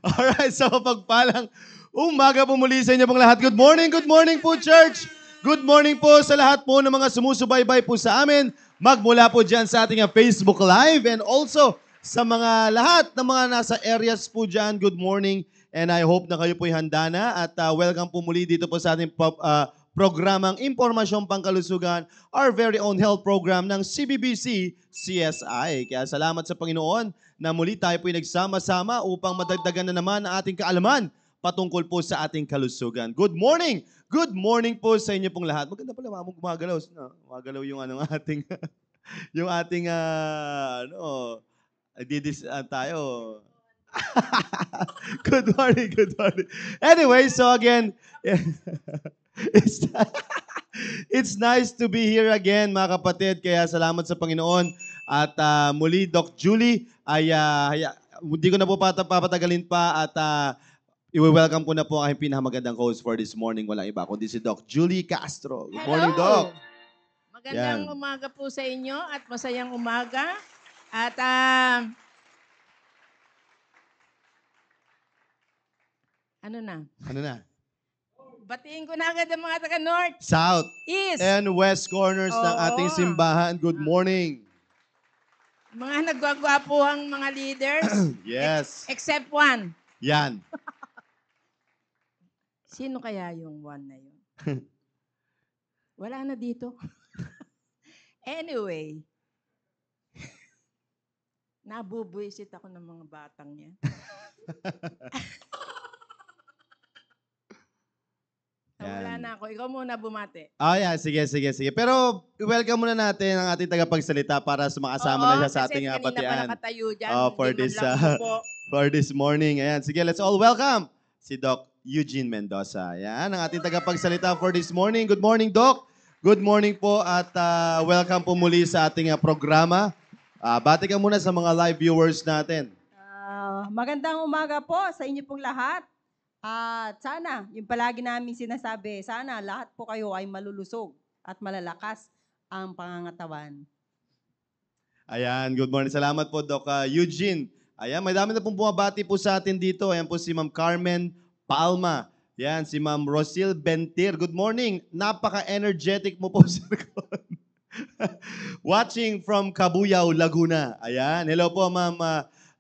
Alright, so pagpalang umaga po muli sa inyo pong lahat. Good morning po church. Good morning po sa lahat po ng mga sumusubaybay po sa amin. Magmula po dyan sa ating Facebook Live and also sa mga lahat ng mga nasa areas po dyan. Good morning and I hope na kayo po'y handa na at welcome po muli dito po sa ating programang Impormasyong Pangkalusugan, our very own health program ng CBBC CSI. Kaya salamat sa Panginoon na muli tayo po'y nagsama-sama upang madagdagan na naman ang ating kaalaman patungkol po sa ating kalusugan. Good morning! Good morning po sa inyo pong lahat. Maganda pala, mamang gumagalaw. Gumagalaw yung ating, yung ating, tayo. Good morning, good morning. Anyway, so again, it's, it's nice to be here again, mga kapatid. Kaya salamat sa Panginoon. At muli, Doc Julie, ay hindi ko na po papatagalin pa at i-welcome ko na po ang aking pinakamagandang host for this morning. Walang iba kundi si Doc Julie Castro. Good morning, Doc. Magandang umaga po sa inyo at masayang umaga. At ano na? Batiin ko na agad ang mga taga-North, South, East, and West corners ng ating simbahan. Good morning. mga nagwagwapuhang mga leaders. Yes. Except one. Yan. Sino kaya yung one na yun? Wala na dito. Anyway, nabubuisit ako ng mga batang yan. Wala na ako. Ikaw muna bumate. Yeah. Sige. Pero welcome muna natin ang ating tagapagsalita para sumakasama na siya sa ating kasi batian. kanina pa nakatayo dyan. For this morning. Ayan, sige, let's all welcome si Doc Eugene Mendoza. Ayan, ang ating tagapagsalita for this morning. Good morning, Doc. Good morning po at welcome po muli sa ating programa. Bati ka muna sa mga live viewers natin. Magandang umaga po sa inyo pong lahat. At sana, yung palagi namin sinasabi, sana lahat po kayo ay malulusog at malalakas ang pangangatawan. Ayan, good morning. Salamat po, Doc Eugene. Ayan, may dami na pong bumabati po sa atin dito. Ayan po si Ma'am Carmen Palma. Ayan, si Ma'am Rosil Bentir. Good morning. Napaka-energetic mo po sa likod. Watching from Cabuyao, Laguna. Ayan, hello po, Ma'am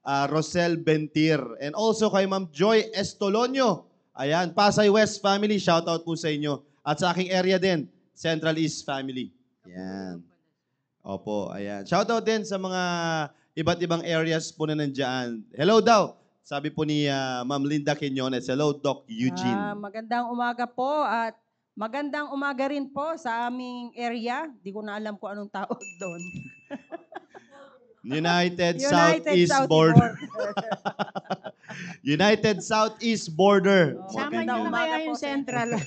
Rosel Bentir. And also kay Ma'am Joy Estolonio. Ayan, Pasay West family, shout out po sa inyo. At sa aking area din, Central East family. Ayan. Opo, ayan. Shout out din sa mga iba't ibang areas po na nandiyan. Hello daw, sabi po ni Ma'am Linda Quinones. Hello, Doc Eugene. Magandang umaga po at magandang umaga rin po sa aming area. Di ko na alam kung anong tawag doon. United Southeast Border. United Southeast Border. Sama niyo na kaya yung Central.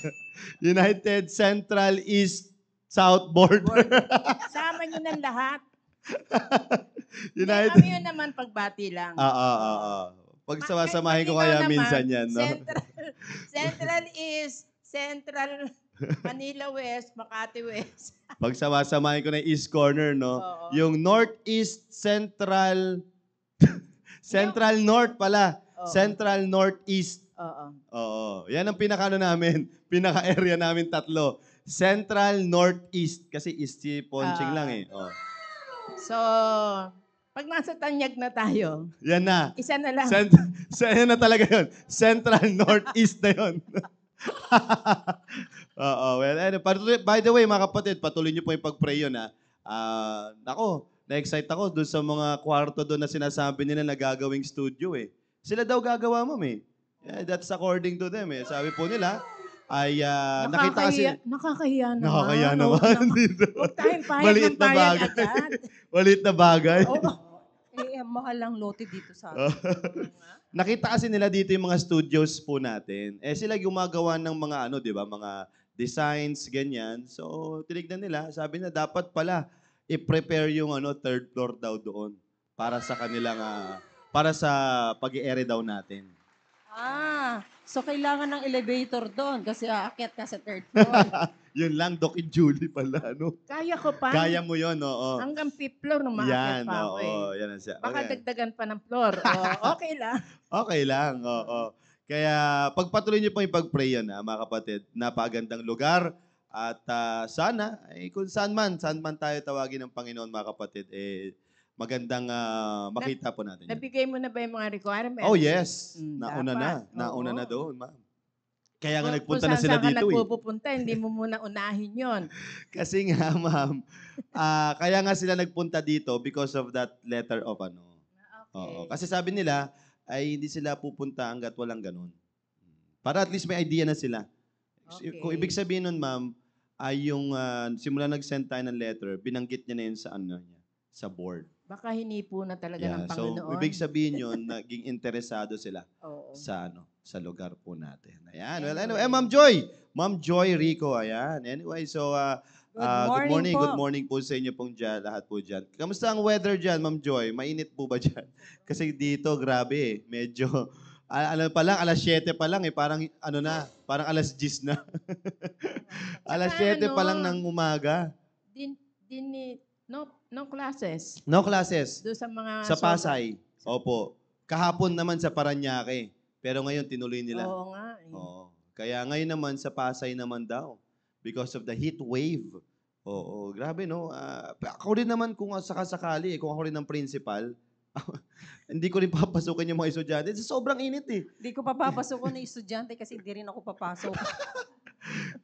United Central East South Border. Sama niyo ng lahat. United. Kami yun naman pagbati lang. Pag samahin ko kaya minsan yan, no? Central East, Central Manila West, Makati West. Pag samahin ko na yung East Corner, no? Oo. Yung Northeast Central, Central North pala. Oo. Central Northeast. Oo. Oo. Yan ang pinaka-ano namin, pinaka-area namin tatlo. Central Northeast. Kasi East si Ponching lang eh. Oh. So, pag nasa Tanyag na tayo, Yan na. isa na lang. Yan na talaga yun. Central Northeast na yun. Oo. Well, by the way, mga kapatid, patuloy niyo po yung pag-pray yun, ha. Na-excite ako doon sa mga kwarto doon na sinasabi nila na gagawing studio, eh. Sila daw gagawa, ma'am, eh. Yeah, that's according to them, eh. Sabi po nila, ay nakita kasi... Nakakahiya naman. Nakakahiya naman dito. Huwag tayong payag Maliit ng na payag bagay. agad. Maliit na bagay. Mahal ang lote dito sa atin. Nakita kasi nila dito yung mga studios po natin. Sila gumagawa ng mga di ba, mga designs, ganyan. So, tinignan nila, sabi na dapat pala i-prepare yung third floor daw doon para sa kanilang para sa pag-i-ere daw natin. So kailangan ng elevator doon kasi aakyat ka sa third floor. Yun lang, Doc and Julie pala, no? Kaya ko pa. Kaya mo yun, oo. Hanggang fifth floor nung maakyat Yan, pa ako oo. eh. Yan ang siya. Baka Okay. dagdagan pa ng floor. Okay lang. Okay lang, oo. Kaya pagpatuloy niyo po yung pag-pray yan, mga kapatid. Napakagandang lugar. At sana, kung saan man tayo tawagin ng Panginoon, mga kapatid, magandang makita po natin. Yan. Nabigay mo na ba yung mga requirements? Oh, yes. Dapat. Nauna na doon, ma'am. Kaya nga Kung nagpunta na sila saan dito ka nagpupunta, hindi mo muna unahin yon. Kasi nga, ma'am, kaya nga sila nagpunta dito because of that letter of ano. Oo. Kasi sabi nila, ay hindi sila pupunta hanggat walang ganun. Para at least may idea na sila. Okay. Kung ibig sabihin nun, ma'am, ay yung simula nag-send tayo ng letter, binanggit niya na yun sa ano niya, sa board. Baka hinipo na talaga ng So, Panginoon. ibig sabihin yun, naging interesado sila Oo. sa lugar po natin. Ayan. Well, anyway, Ma'am Joy. Ma'am Joy Rico, ayan. Anyway, so, good morning po sa inyo pong dyan, lahat po dyan. Kamusta ang weather dyan, Ma'am Joy? Mainit po ba dyan? Kasi dito, grabe medyo, alam pa lang, alas 7 pa lang parang ano na, parang alas 10 na. Alas 7 pa lang ng umaga. No classes. No classes. Doon sa mga... Sa Pasay. Opo. Kahapon naman sa Paranaque. Pero ngayon, tinuloy nila. Oo nga. Oo. Kaya ngayon naman, sa Pasay naman daw. Because of the heat wave. Oo. Grabe, no? Ako rin naman, kung sakasakali, kung ako rin ng principal, hindi ko rin papasukin yung mga estudyante. Sobrang init eh. Hindi ko papapasok ng estudyante kasi hindi rin ako papasok.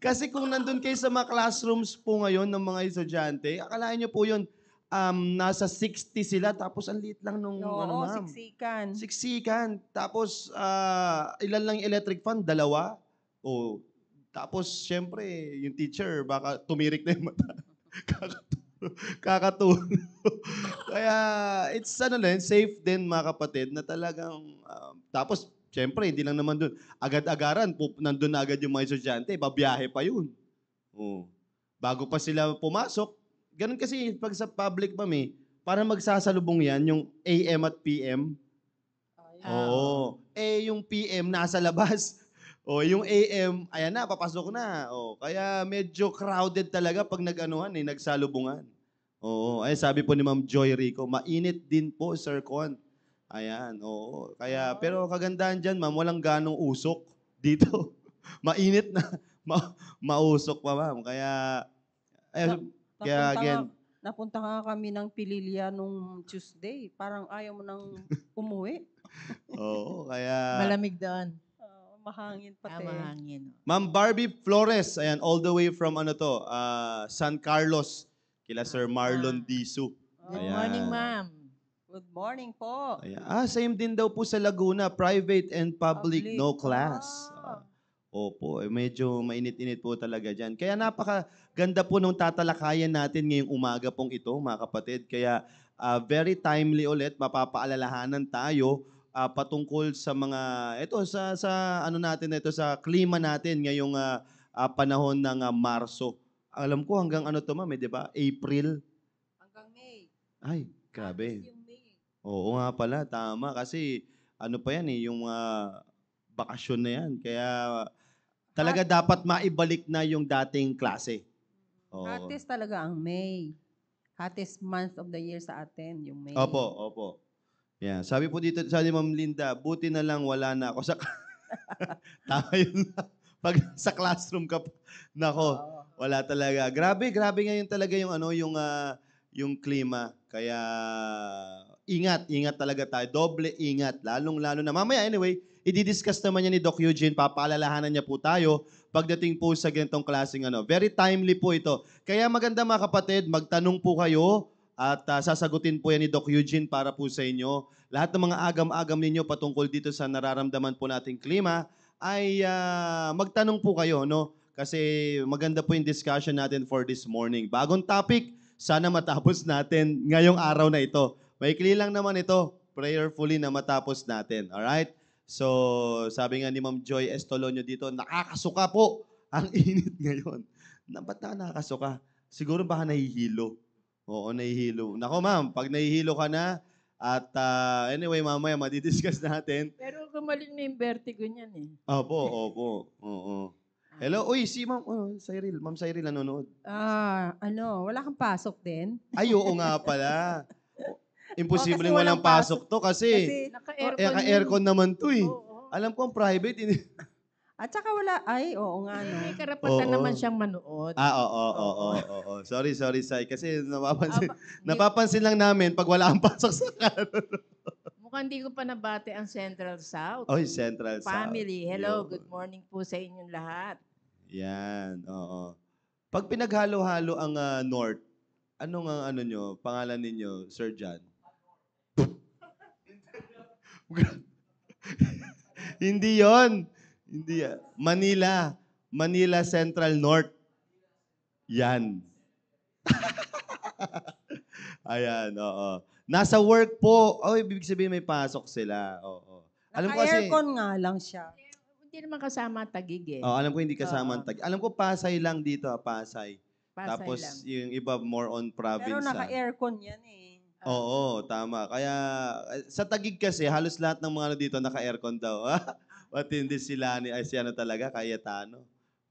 Kasi kung nandun kayo sa mga classrooms po ngayon ng mga estudyante, akalain nyo po yun, nasa 60 sila, tapos ang liit lang nung, Oo, ma'am. siksikan. Siksikan. Tapos, ilan lang yung electric fan? 2. O, tapos, syempre, yung teacher, baka tumirik na yung mata. Kakatulog. Kaya, it's safe din, mga kapatid, na talagang, tapos, syempre, hindi lang naman doon. Agad-agaran, nandun na agad yung mga estudyante, babiyahe pa yun. Oh. Bago pa sila pumasok, ganun kasi pag sa public, ma'am, para magsasalubong yan, yung AM at PM. Oo. Yung PM nasa labas. Yung AM, ayan na, papasok na. Kaya medyo crowded talaga pag nagsalubungan. Oo. Ay, sabi po ni Ma'am Joy Rico, mainit din po, Sir Con. Ayan, oo. Kaya, pero kagandahan dyan, ma'am, walang ganong usok dito. Mainit na. Mausok pa, ma'am. Kaya again. Napunta nga kami ng Pililya nung Tuesday. Parang ayaw mo nang umuwi. Oo, kaya... Malamig doon. Mahangin pati. Mahangin. Ma'am Barbie Flores, ayan, all the way from San Carlos, kila Sir Marlon Disu. Good morning, ma'am. Good morning po. Ayan. Same din daw po sa Laguna, private and public. No class. Opo, medyo mainit-init po talaga dyan. Kaya napakaganda po nung tatalakayan natin ngayong umaga pong ito, mga kapatid. Kaya very timely ulit, mapapaalalahanan tayo patungkol sa mga, sa klima natin ngayong panahon ng Marso. Alam ko hanggang ma'am, di ba? April. Hanggang May. Ay, grabe. Yung May. Oo nga pala, tama. Kasi pa yan yung bakasyon na yan. Kaya talaga dapat maibalik na yung dating klase. Oo. Hottest talaga ang May. Hottest month of the year sa atin, yung May. Opo. Yeah. Sabi po dito sa Ma'am Linda, buti na lang wala na ako sa... Tama yun. Pag sa classroom ka, nako, wala talaga. Grabe ngayon talaga yung klima. Kaya ingat talaga tayo. Doble ingat. Lalong-lalo na. Mamaya, anyway, i-discuss naman niya ni Doc Eugene. Papaalalahanan niya po tayo pagdating po sa ganitong klaseng Very timely po ito. Kaya maganda, mga kapatid, magtanong po kayo at sasagutin po yan ni Doc Eugene para po sa inyo. Lahat ng mga agam-agam ninyo patungkol dito sa nararamdaman po nating klima ay magtanong po kayo, no? Kasi maganda po yung discussion natin for this morning. Bagong topic, sana matapos natin ngayong araw na ito. Maikli lang naman ito, prayerfully na matapos natin. Alright? So, sabi nga ni Ma'am Joy Estolonio dito, nakakasuka po ang init ngayon. Ba't nakakasuka? Siguro baka nahihilo. Oo, nahihilo. Nako ma'am, pag nahihilo ka na, at anyway, mamaya madidiscuss natin. Pero gumaling na yung vertigo niyan eh. Opo. Oo. Hello? Uy, si Ma'am Cyril. Ma'am Cyril nanonood. Wala kang pasok din? Ay, oo nga pala. Imposibleng kasi walang walang pasok to kasi Naka-aircon. naka-aircon naman to eh. Oo. Alam ko ang private. At saka oo nga no. May karapatan Oo. naman siyang manood. Oo. Sorry, Sai. Kasi Aba, napapansin lang namin pag wala kang pasok sa kanan. mukhang di ko pa nabate ang Central South. Oy, Central South. Family, hello, Yun. good morning po sa inyong lahat. Yan, oo. Pag pinaghalo-halo ang North, anong ang pangalan ninyo, Sir John? Hindi yon. Hindi yan. Manila. Manila Central North. Yan. Ayan, oo. Nasa work po. Oh, ibig sabihin may pasok sila. Oo. Alam ko kasi, Naka-aircon nga lang siya. Hindi naman kasama Tagig eh. alam ko hindi kasama ang Oo. Alam ko Pasay lang dito, Pasay. Pasay Tapos lang. yung iba more on province. Pero naka-aircon yan eh. Oo, tama. Kaya sa Taguig kasi halos lahat ng mga dito naka-aircon daw. Matindi sila si talaga, Cayetano.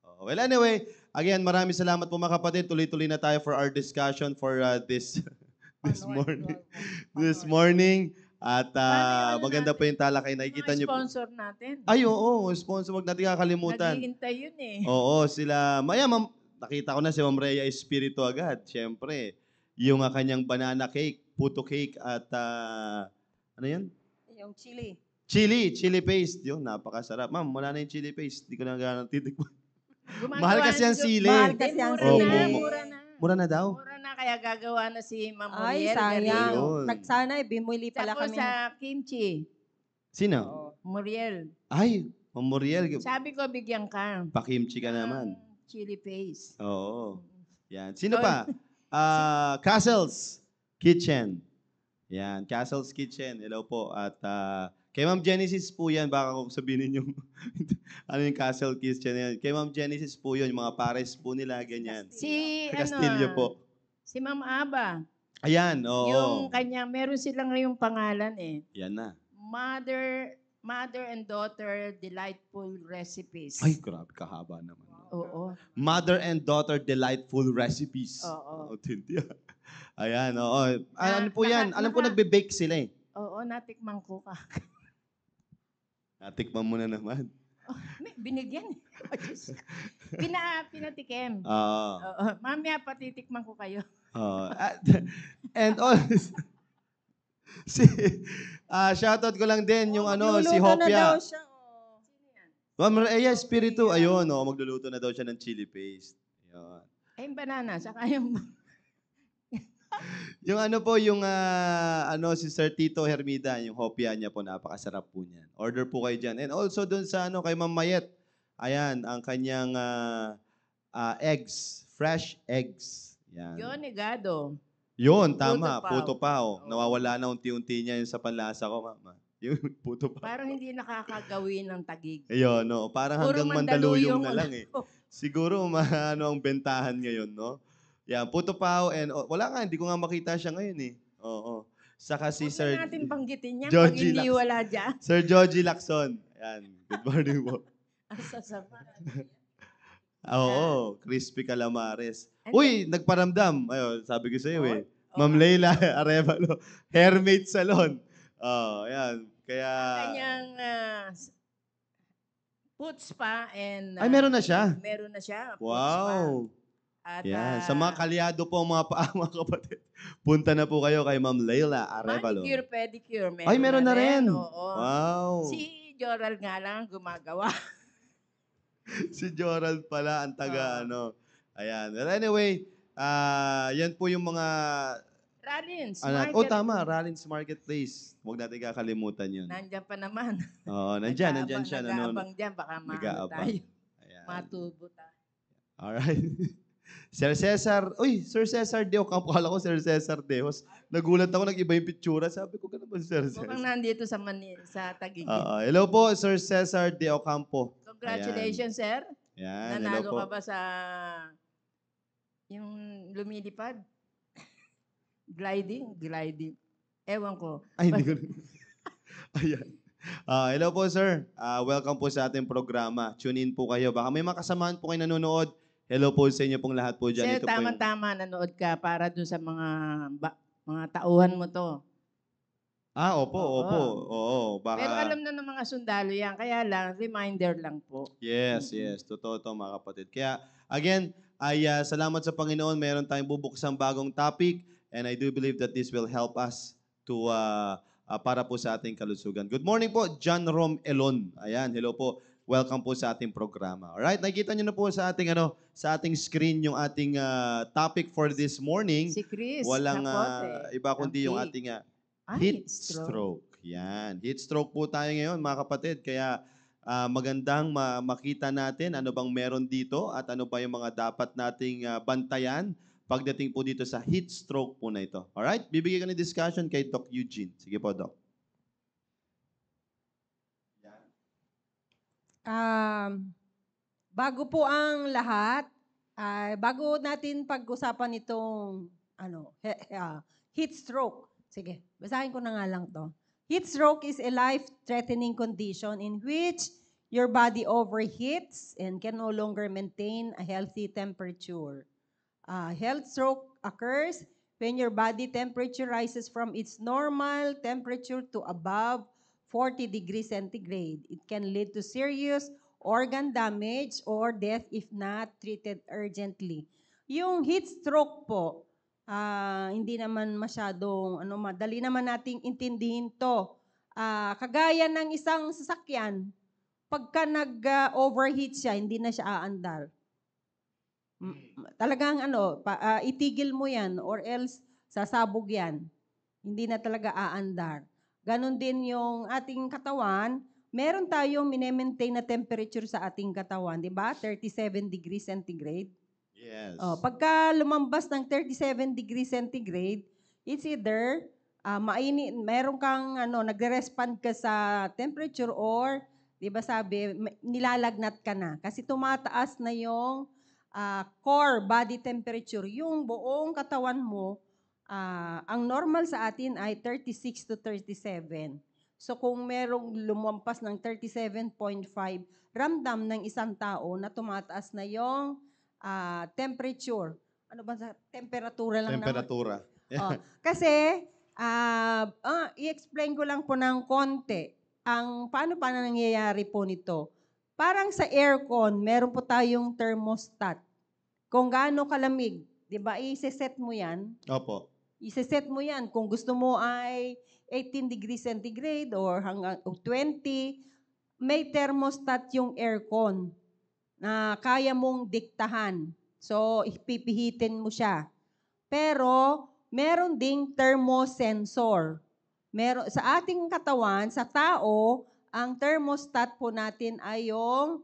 Oh, well, anyway, again, maraming salamat po mga kapatid. Tuloy-tuloy na tayo for our discussion for this this morning. At Paano yung maganda natin? po yung talakay. Nakikita Mga niyo po. sponsor natin. Ay, oo. Sponsor, wag natin kakalimutan. Naghihintay yun eh. Oo, sila. Nakita ko na si Ma'am Rhea Espiritu agad. Siyempre, yung kanyang banana cake, puto cake, at ano yan? Yung chili. Chili paste. Yun, napakasarap. Ma'am, wala na yung chili paste. Hindi ko na gano'ng titikman. Gumagawa Mahal kasi na ang si- sili. Mahal kasi ang Mura sili. na, mura na. Mura na daw. Mura na, kaya gagawa na si Ma'am Ay, Muriel. sayang. Ayun. Sana bimili pala Tapos kami. sa kimchi, Sino? Oo. Muriel. Ay, Ma'am Muriel. Sabi ko, bigyan ka. Pakimchi ka naman. Chili paste. Oo. Yan. Sino pa? Castle's Kitchen. Yan, Castle's Kitchen. Hello po. At kay Ma'am Genesis po yan. Baka kung sabihin ninyo, ano yung Castle Kitchen yan. Kay Ma'am Genesis po yun. Yung mga pares po nila, ganyan. Si, Sa Castillo po. si Ma'am Aba. Ayan, oo. Yung kanya, meron silang ngayong pangalan eh. Yan na. Mother and Daughter Delightful Recipes. Ay, grabe, kahaba naman. Oo. Mother and Daughter Delightful Recipes. Oo. Tindi. Ayan, oo. Ano po yan? Alam ko naka- nagbe-bake sila eh. Oo, natikman ko ka. Natikman mo na naman. Binigyan. Pinatikim. Oo. Oo. Mamaya patitikman ko kayo. And shoutout ko lang din yung si Magluluto na daw Hopia. siya. Ma'am Rhea Espiritu, ayun, magluluto na daw siya ng chili paste. Yun. Ay, yung banana, saka yung... Yung si Sir Tito Hermida, yung hopia niya po, napakasarap po niyan. Order po kayo dyan. And also dun sa kay Ma'am Mayet, ayan, ang kanyang eggs, fresh eggs. Yan. Yun, negado. Yun, tama, Puto puto pao. Oo. Nawawala na unti-unti niya yung sa panlasa ko, mama. Yung puto pao. Parang hindi nakakagawin ng Tagig. Ayun, no, parang Puro hanggang Mandaluyong Mandaluyong na lang eh. Siguro ang bentahan ngayon, no? Yan, puto pao and wala nga, hindi ko nga makita siya ngayon eh. Oo. Saka si Huwag Sir na natin banggitin yan pag Georgie hindi Lacson. wala dyan. Sir Georgie Lacson. Yan, good morning po. Ang sasama. Oo, crispy calamares. And Uy, nagparamdam. Ayun, sabi ko sa iyo eh. Oo. Ma'am Leila Arevalo, Hairmate Salon. Oh, yan. Kaya Kanyang foot spa and... Ay, meron na siya. Meron na siya. foot Wow. spa. At, Yan. Sa mga kalyado po mga paa, mga kapatid, punta na po kayo kay Ma'am Leila Arevalo. manicure, pedicure. Ay, meron na rin. Oo. Wow. Si Joral nga lang ang gumagawa. Si Joral pala ang taga Ayan. Well, anyway, yan po yung mga Rollins, tama, Rollins Marketplace. Huwag natin kakalimutan yun. Nandiyan pa naman. Oo, nandyan siya. Nag-aabang dyan, baka maano Nag-aabang. tayo. Ayan. Matubo tayo. Alright. Sir Cesar De Ocampo. Kala ko Sir Cesar Dehos. Nagulat ako, nag-iba yung pitsura. Sabi ko, ganun ba si Sir Cesar? Mukhang nandito sa sa Taguig. Hello po, Sir Cesar De Ocampo. Congratulations, sir. Yan, hello Nanalo po. ka ba sa yung lumilipad? Gliding. Ewan ko. Ay, hindi ko. Ayan. Hello po, sir. Welcome po sa ating programa. Tune in po kayo. Baka may makasamahan po kayo nanonood. Hello po sa inyo pong lahat po dyan. Sir, Ito po yung... tama-tama, nanood ka para dun sa mga tauhan mo to. Opo, opo. Oo. Oo, baka... Pero alam na ng mga sundalo yan, kaya lang, reminder lang po. Yes, yes. Totoo to, mga kapatid. Kaya, again, salamat sa Panginoon. Meron tayong bubuksang bagong topic and I do believe that this will help us to para po sa ating kalusugan. Good morning po, John Rom Elon. Ayan, hello po. Welcome po sa ating programa. Alright, nakikita nyo na po sa ating screen yung ating topic for this morning. Si Chris, Walang Capote. iba kundi yung Ampig. ating Ay, heat stroke. Yan. Heat stroke po tayo ngayon, mga kapatid. Kaya magandang makita natin ano bang meron dito at ano ba yung mga dapat nating bantayan pagdating po dito sa heat stroke po na ito. Alright? Bibigyan ko ng discussion kay Doc Eugene. Sige po, Doc. Bago po ang lahat, bago natin pag-usapan itong heat stroke. Sige, basahin ko na nga lang to. Heat stroke is a life-threatening condition in which your body overheats and can no longer maintain a healthy temperature. Heat stroke occurs when your body temperature rises from its normal temperature to above 40 degrees centigrade. It can lead to serious organ damage or death if not treated urgently. Yung heat stroke po, hindi naman masyadong, madali naman nating intindihin to. Kagaya ng isang sasakyan, pagka nag-overheat siya, hindi na siya aandar. Talagang itigil mo yan or else sasabog yan. Hindi na talaga aandar. Ganon din yung ating katawan, meron tayong minemaintain na temperature sa ating katawan, di ba? 37 degrees centigrade. Yes. Pagka lumambas ng 37 degrees centigrade, it's either mainit, meron kang nagre-respond ka sa temperature or, di ba sabi, nilalagnat ka na. Kasi tumataas na yung core body temperature. Yung buong katawan mo, ang normal sa atin ay 36 to 37. So kung merong lumampas ng 37.5, ramdam ng isang tao na tumataas na yung temperature. Ano ba sa temperatura lang Temperatura. naman? Kasi, i-explain ko lang po ng konti paano nangyayari po nito. Parang sa aircon, meron po tayong thermostat. Kung gaano kalamig, di ba, i-set mo yan. Opo. I-set mo yan. Kung gusto mo ay 18 degrees centigrade or hanggang 20, may thermostat yung aircon na kaya mong diktahan. So, ipipihitin mo siya. Pero, meron ding thermosensor. Sa ating katawan, sa tao, ang thermostat po natin ay yung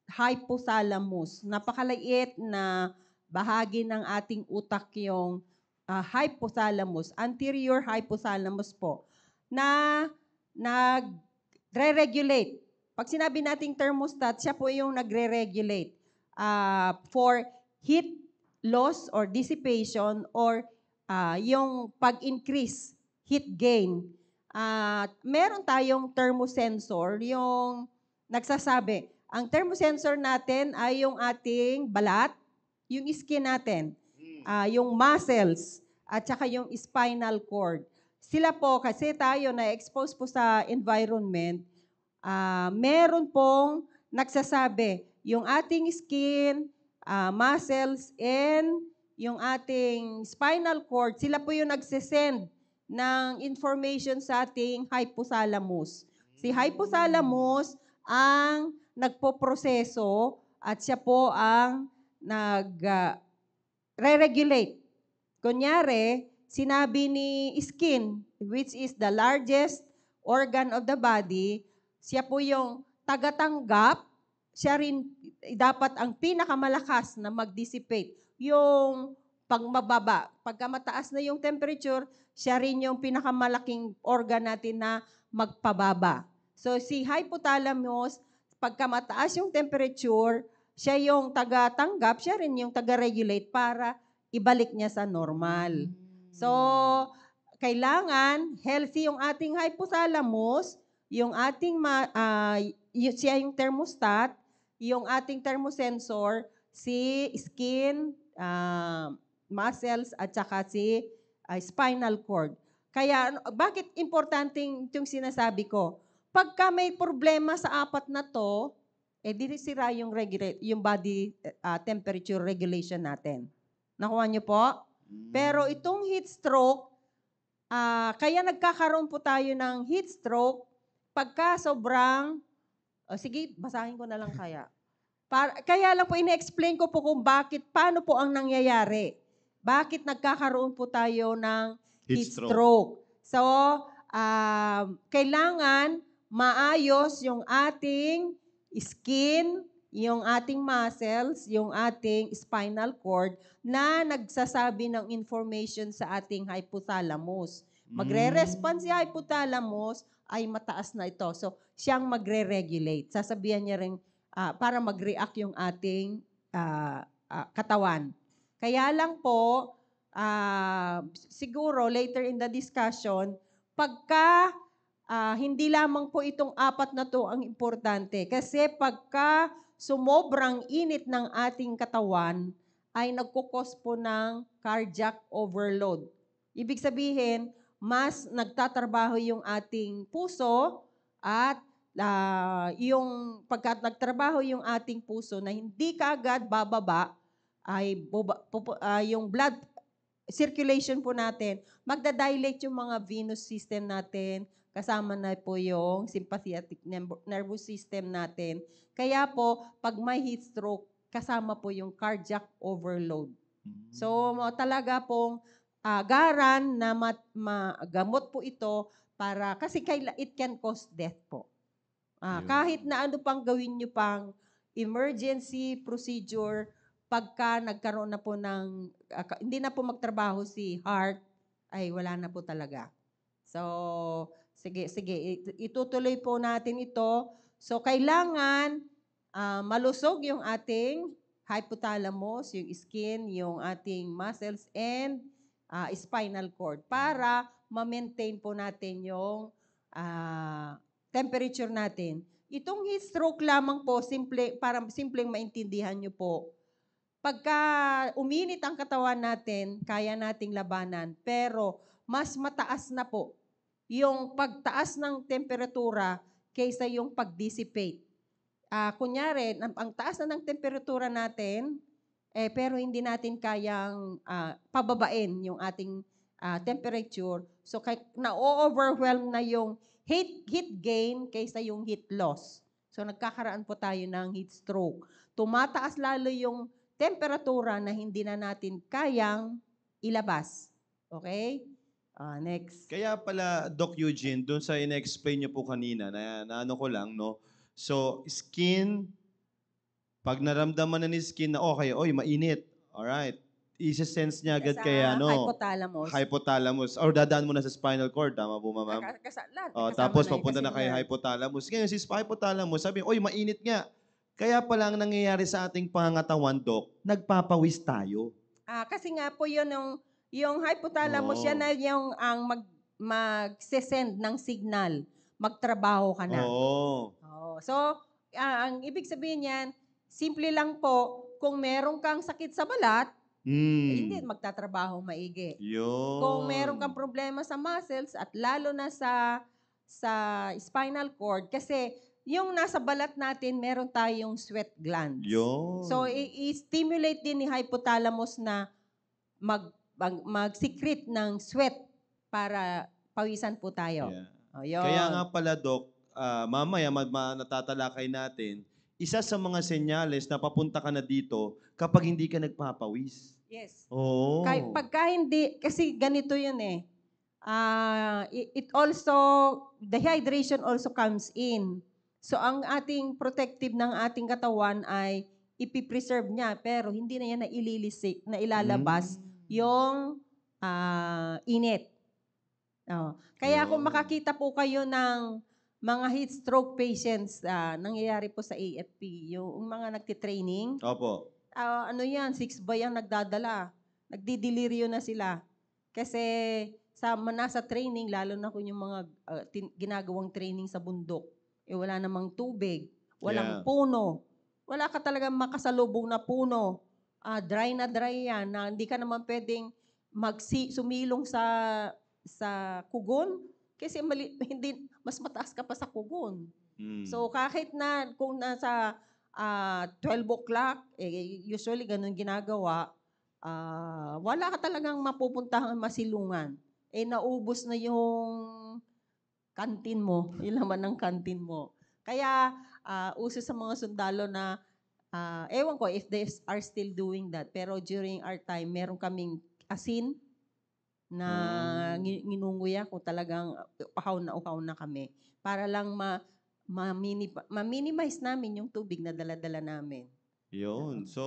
hypothalamus. Napakaliit na bahagi ng ating utak yung hypothalamus, anterior hypothalamus po, na nagre-regulate. Pag sinabi nating thermostat, siya po yung nagre-regulate for heat loss or dissipation or yung pag-increase, heat gain. Meron tayong thermosensor, yung nagsasabi. Ang thermosensor natin ay yung ating balat, yung skin natin, yung muscles, at saka yung spinal cord. Sila po, kasi tayo na-expose po sa environment, meron pong nagsasabi, yung ating skin, muscles, and yung ating spinal cord, sila po yung nagsisend ng information sa ating hypothalamus. Si hypothalamus ang nagpoproseso at siya po ang re-regulate. Kunyari, sinabi ni skin, which is the largest organ of the body, siya po yung tagatanggap, siya rin dapat ang pinakamalakas na mag-dissipate. Yung pagmababa, pagka mataas na yung temperature, siya rin yung pinakamalaking organ natin na magpababa. So si hypothalamus, pagka mataas yung temperature, siya yung taga-tanggap, siya rin yung taga-regulate para ibalik niya sa normal. So, kailangan healthy yung ating hypothalamus, yung ating, siya yung thermostat, yung ating thermosensor, si skin, muscles, at saka si spinal cord. Kaya bakit importanteng itong sinasabi ko? Pagka may problema sa apat na to, di sira yung, yung body temperature regulation natin. Nakuha niyo po? Pero itong heat stroke, kaya nagkakaroon po tayo ng heat stroke pagka sobrang, sige, basahin ko na lang kaya. Kaya lang po ine-explain ko po kung paano po ang nangyayari. Bakit nagkakaroon po tayo ng heat stroke. So, kailangan maayos yung ating skin, yung ating muscles, yung ating spinal cord na nagsasabi ng information sa ating hypothalamus. Magre-respond si hypothalamus ay mataas na ito. So, siyang magre-regulate. Sasabihan niya rin para mag-react yung ating katawan. Kaya lang po, siguro later in the discussion, pagka hindi lamang po itong apat na to ang importante. Kasi pagka sumobrang init ng ating katawan, ay nagkukos po ng cardiac overload. Ibig sabihin, mas nagtatrabaho yung ating puso at yung pagkat nagtrabaho yung ating puso na hindi kaagad bababa, ay yung blood circulation po natin, magdadilate yung mga venous system natin, kasama na po yung sympathetic nervous system natin. Kaya po, pag may heat stroke, kasama po yung cardiac overload. So, talaga pong agaran na magamot po ito para, kasi it can cause death po. Kahit na ano pang gawin nyo pang emergency procedure, pagka nagkaroon na po ng, hindi na po magtrabaho si heart, ay wala na po talaga. So, sige, itutuloy po natin ito. So, kailangan malusog yung ating hypothalamus, yung skin, yung ating muscles, and spinal cord para ma-maintain po natin yung temperature natin. Itong heat stroke lamang po, para simpleng maintindihan nyo po, pagka uminit ang katawan natin, kaya nating labanan, pero mas mataas na po yung pagtaas ng temperatura kaysa yung pag-dissipate. Kunyari, ang taas na ng temperatura natin, pero hindi natin kayang pababain yung ating temperature. So, na-overwhelm na yung heat gain kaysa yung heat loss. So, nagkakaroon po tayo ng heat stroke. Tumataas lalo yung temperatura na hindi na natin kayang ilabas. Okay? Next. Kaya pala, Doc Eugene, doon sa in-explain niyo po kanina, na ano ko lang, no? So, skin, pag naramdaman na ni skin na okay, oy, mainit. Alright. I-sense niya agad kaya, no? Hypothalamus. Hypothalamus. Or dadaan mo na sa spinal cord, tama po, ma'am? Tapos papunta na kay hypothalamus. Ngayon, si hypothalamus, sabi, oy, mainit nga. Kaya pala ang nangyayari sa ating pangangatawan, Doc, nagpapawis tayo. Kasi nga po yun, yung hypothalamus, yan na yung mag-send ng signal. Magtrabaho ka na. So, ang ibig sabihin yan, simple lang po, kung meron kang sakit sa balat, hindi magtatrabaho maigi. Kung meron kang problema sa muscles at lalo na sa spinal cord, kasi yung nasa balat natin, meron tayong sweat glands. So, i-stimulate din ni hypothalamus na mag-secrete ng sweat para pawisan po tayo. Kaya nga pala, Doc, mamaya natatalakay natin, isa sa mga senyales na papunta ka na dito kapag hindi ka nagpapawis. Yes. Pagka hindi, kasi ganito yun eh. Dehydration also comes in. So, ang ating protective ng ating katawan ay ipipreserve niya, pero hindi na yan na ilalabas yung init. Kaya kung makakita po kayo ng mga heat stroke patients, nangyayari po sa AFP, yung mga nagtitraining, ano yan, 6 ba yung nagdadala? Nagdideliryo na sila. Kasi nasa training, lalo na kung yung mga ginagawang training sa bundok, wala namang tubig, walang Yeah. puno. Wala ka talagang makasalubong na puno. Dry na dry yan, na hindi ka naman pwedeng sumilong sa kugon kasi hindi, mas mataas ka pa sa kugon. Mm. So kahit na kung nasa 12 o'clock, usually ganun ginagawa, wala ka talagang mapupuntahan masilungan. Naubos na yung kantin mo, yung laman ng kantin mo. Kaya uso sa mga sundalo na, ewan ko if they are still doing that, pero during our time, meron kaming asin na nginunguya kung talagang uhaw na kami para lang ma-minimize namin yung tubig na dala-dala namin. Yun. So,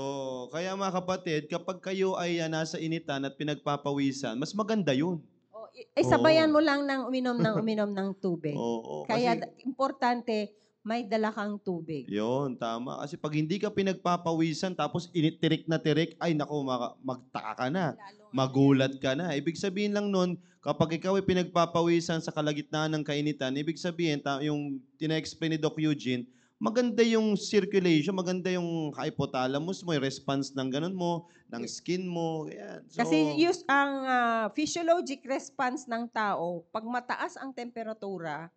kaya mga kapatid, kapag kayo ay nasa initan at pinagpapawisan, mas maganda yun. Sabayan Oo. mo lang ng uminom ng tubig. Oo, Kaya kasi importante, may dala kang tubig. yun, tama. Kasi pag hindi ka pinagpapawisan tapos tirik na tirik, ay naku, magtaka ka na. Magulat ka na. Ibig sabihin lang nun, kapag ikaw ay pinagpapawisan sa kalagitnaan ng kainitan, ibig sabihin, yung tina-explain ni Doc Eugene, maganda yung circulation, maganda yung hypothalamus mo, yung response ng ganun mo, ng skin mo. Yan. So, Kasi ang physiologic response ng tao, pag mataas ang temperatura,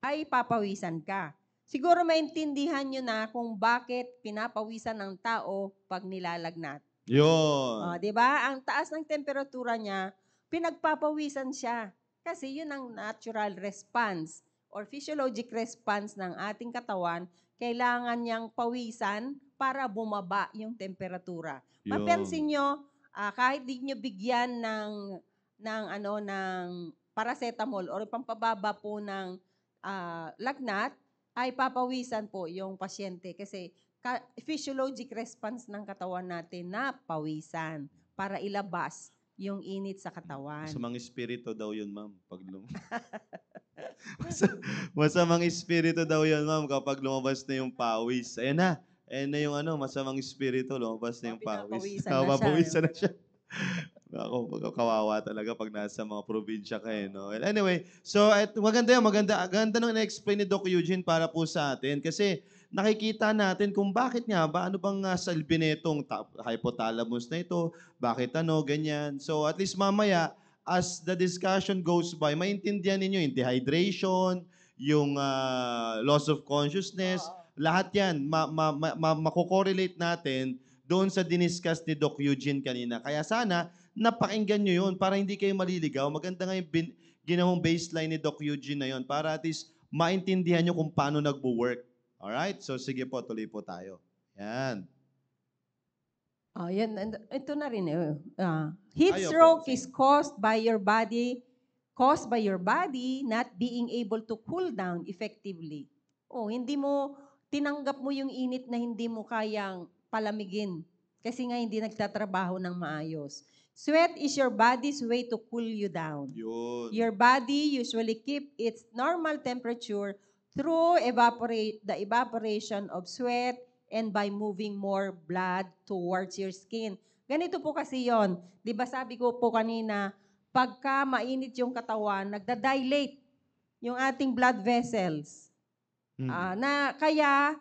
ay papawisan ka. Siguro maintindihan nyo na kung bakit pinapawisan ng tao pag nilalagnat. yun. Di ba? Ang taas ng temperatura niya, pinagpapawisan siya. Kasi yun ang natural response or physiologic response ng ating katawan. Kailangan niyang pawisan para bumaba yung temperatura. Yun. Mapansin nyo, kahit di nyo bigyan ng paracetamol or pampababa po ng lagnat, ay papawisan po yung pasyente kasi physiologic response ng katawan natin na pawisan para ilabas yung init sa katawan. Masamang espiritu daw yun, ma'am. Pag masamang espiritu daw yun, ma'am, kapag lumabas na yung pawis. Ayan na. Ayan na yung masamang espiritu, lumabas na yung pawis. Pinapawisan na siya. Papawisan na siya. Ako, kawawa talaga pag nasa mga probinsya ka no? Anyway, so maganda yan, maganda nung na-explain ni Doc Eugene para po sa atin kasi nakikita natin kung bakit nga ba, ano bang salbi nitong hypothalamus na ito, bakit ganyan. So at least mamaya, as the discussion goes by, maintindihan ninyo yung dehydration, yung loss of consciousness, lahat yan, mako-correlate natin doon sa diniscuss ni Doc Eugene kanina. Kaya sana, napakinggan nyo yun para hindi kayo maliligaw. Maganda nga yung ginawang baseline ni Doc Eugene na yun para at least maintindihan nyo kung paano nagbo-work. Alright? So sige po, tuloy po tayo. Yan. Yan. Ito na rin. Heat Ayaw stroke po. is caused by your body not being able to cool down effectively. Hindi mo, tinanggap mo yung init na hindi mo kayang palamigin kasi nga hindi nagtatrabaho ng maayos. Sweat is your body's way to cool you down. Yun. Your body usually keep its normal temperature through the evaporation of sweat and by moving more blood towards your skin. Ganito po kasi yon. Di ba sabi ko po kanina, pagka mainit yung katawan, nagda-dilate yung ating blood vessels. Na kaya,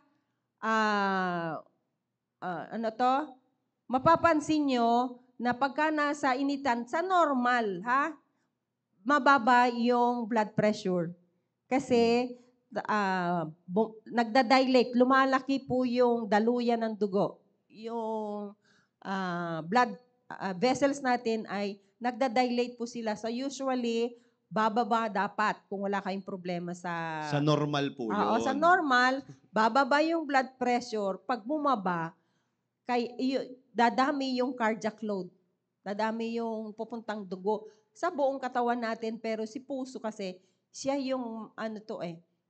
mapapansin nyo na pagka nasa initan, sa normal, mababa yung blood pressure. Kasi, nagda-dilate, lumalaki po yung daluyan ng dugo. Yung blood vessels natin ay nagda-dilate po sila. So usually, bababa dapat kung wala kayong problema sa... Sa normal po yun. Sa normal, bababa yung blood pressure. Pag bumaba, dadami yung cardiac load. Dadami yung pupuntang dugo sa buong katawan natin. Pero si puso kasi, siya yung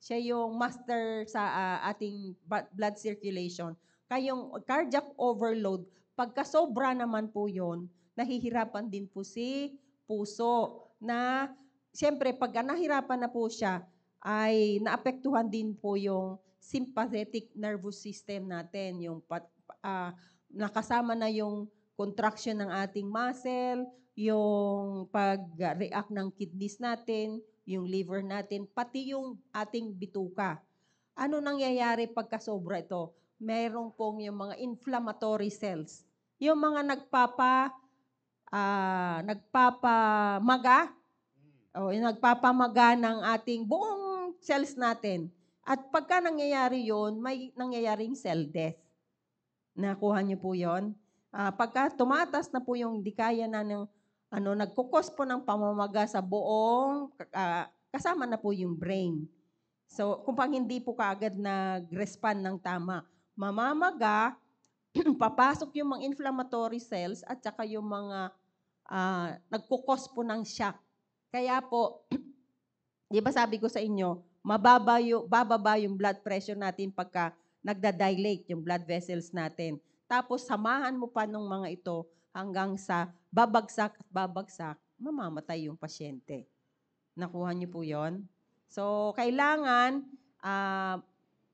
siya yung master sa ating blood circulation. Kaya yung cardiac overload, pagka sobra naman po yun, nahihirapan din po si puso na siyempre pag nahirapan na po siya, ay naapektuhan din po yung sympathetic nervous system natin, yung nakasama na yung contraction ng ating muscle, yung pag-react ng kidneys natin, yung liver natin, pati yung ating bituka. Ano nangyayari pagka sobra ito? Meron pong yung mga inflammatory cells. Yung mga nagpapamaga, yung nagpapamaga ng ating buong cells natin. At pagka nangyayari yon, may nangyayaring cell death. Nakuha niyo po yon? Pagka tumatas na po yung dikaya na ng nagkukos po ng pamamaga sa buong, kasama na po yung brain. So, kung pang hindi po kaagad nag-respond ng tama, mamamaga, papasok yung mga inflammatory cells at saka yung mga nagkukos po ng shock. Kaya po, di ba sabi ko sa inyo, bababa yung blood pressure natin pagka nagda-dilate yung blood vessels natin. Tapos samahan mo pa nung mga ito hanggang sa babagsak at babagsak, mamamatay yung pasyente. Nakuha niyo po yon? So, kailangan,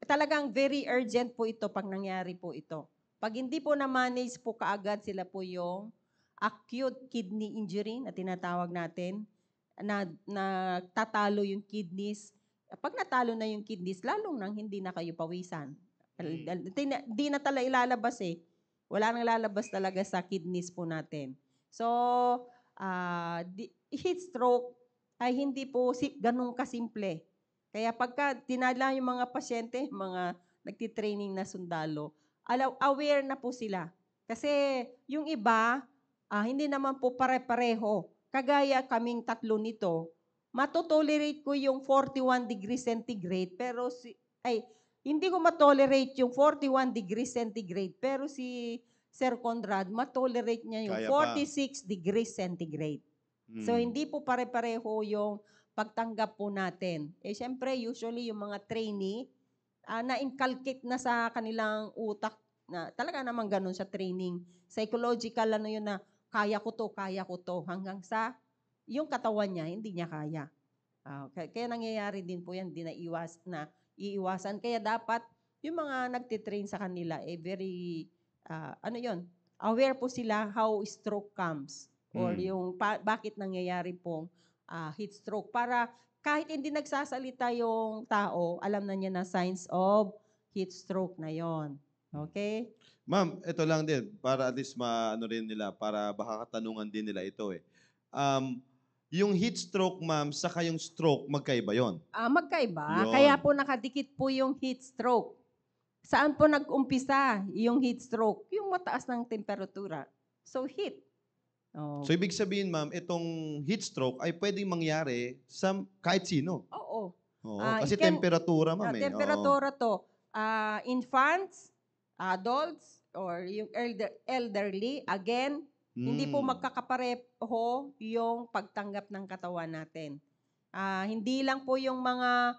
talagang very urgent po ito pag nangyari po ito. Pag hindi po na-manage po kaagad, sila po yung acute kidney injury na tinatawag natin, na tatalo yung kidneys. Pag natalo na yung kidneys, lalong nang hindi na kayo pawisan. Di na talaga ilalabas eh. Wala nang lalabas talaga sa kidneys po natin. So, heat stroke ay hindi po ganun kasimple. Kaya pagka tinala yung mga pasyente, mga nagtitraining na sundalo, aware na po sila. Kasi yung iba, hindi naman po pare-pareho. Kagaya kaming tatlo nito, matotolerate ko yung 41 degrees centigrade, pero hindi ko matolerate yung 41 degrees centigrade, pero si Sir Conrad, matolerate niya yung 46 degrees centigrade. So, hindi po pare-pareho yung pagtanggap po natin. Siyempre, usually yung mga trainee, na-inculcate na sa kanilang utak, na talaga naman ganun sa training. Psychological, yun na, kaya ko to, hanggang sa yung katawan niya, hindi niya kaya. Kaya nangyayari din po yan, iiwasan. Kaya dapat, yung mga nagtitrain sa kanila, very, aware po sila how stroke comes. Or yung bakit nangyayari pong heat stroke. Para kahit hindi nagsasalita yung tao, alam na niya na signs of heat stroke na yon. Okay? Ma'am, ito lang din, para at least rin nila, para baka katanungan din nila ito eh. Yung heat stroke, ma'am, saka yung stroke, magkaiba yon? Magkaiba. Yun. Kaya po nakadikit po yung heat stroke. Saan po nag-umpisa yung heat stroke? Yung mataas ng temperatura. So, heat. So, ibig sabihin, ma'am, itong heat stroke ay pwedeng mangyari sa kahit sino. Oo. Kasi temperatura, ma'am. Temperatura to. Infants, adults, or yung elderly, again, hindi po magkakapareho yung pagtanggap ng katawan natin. Hindi lang po yung mga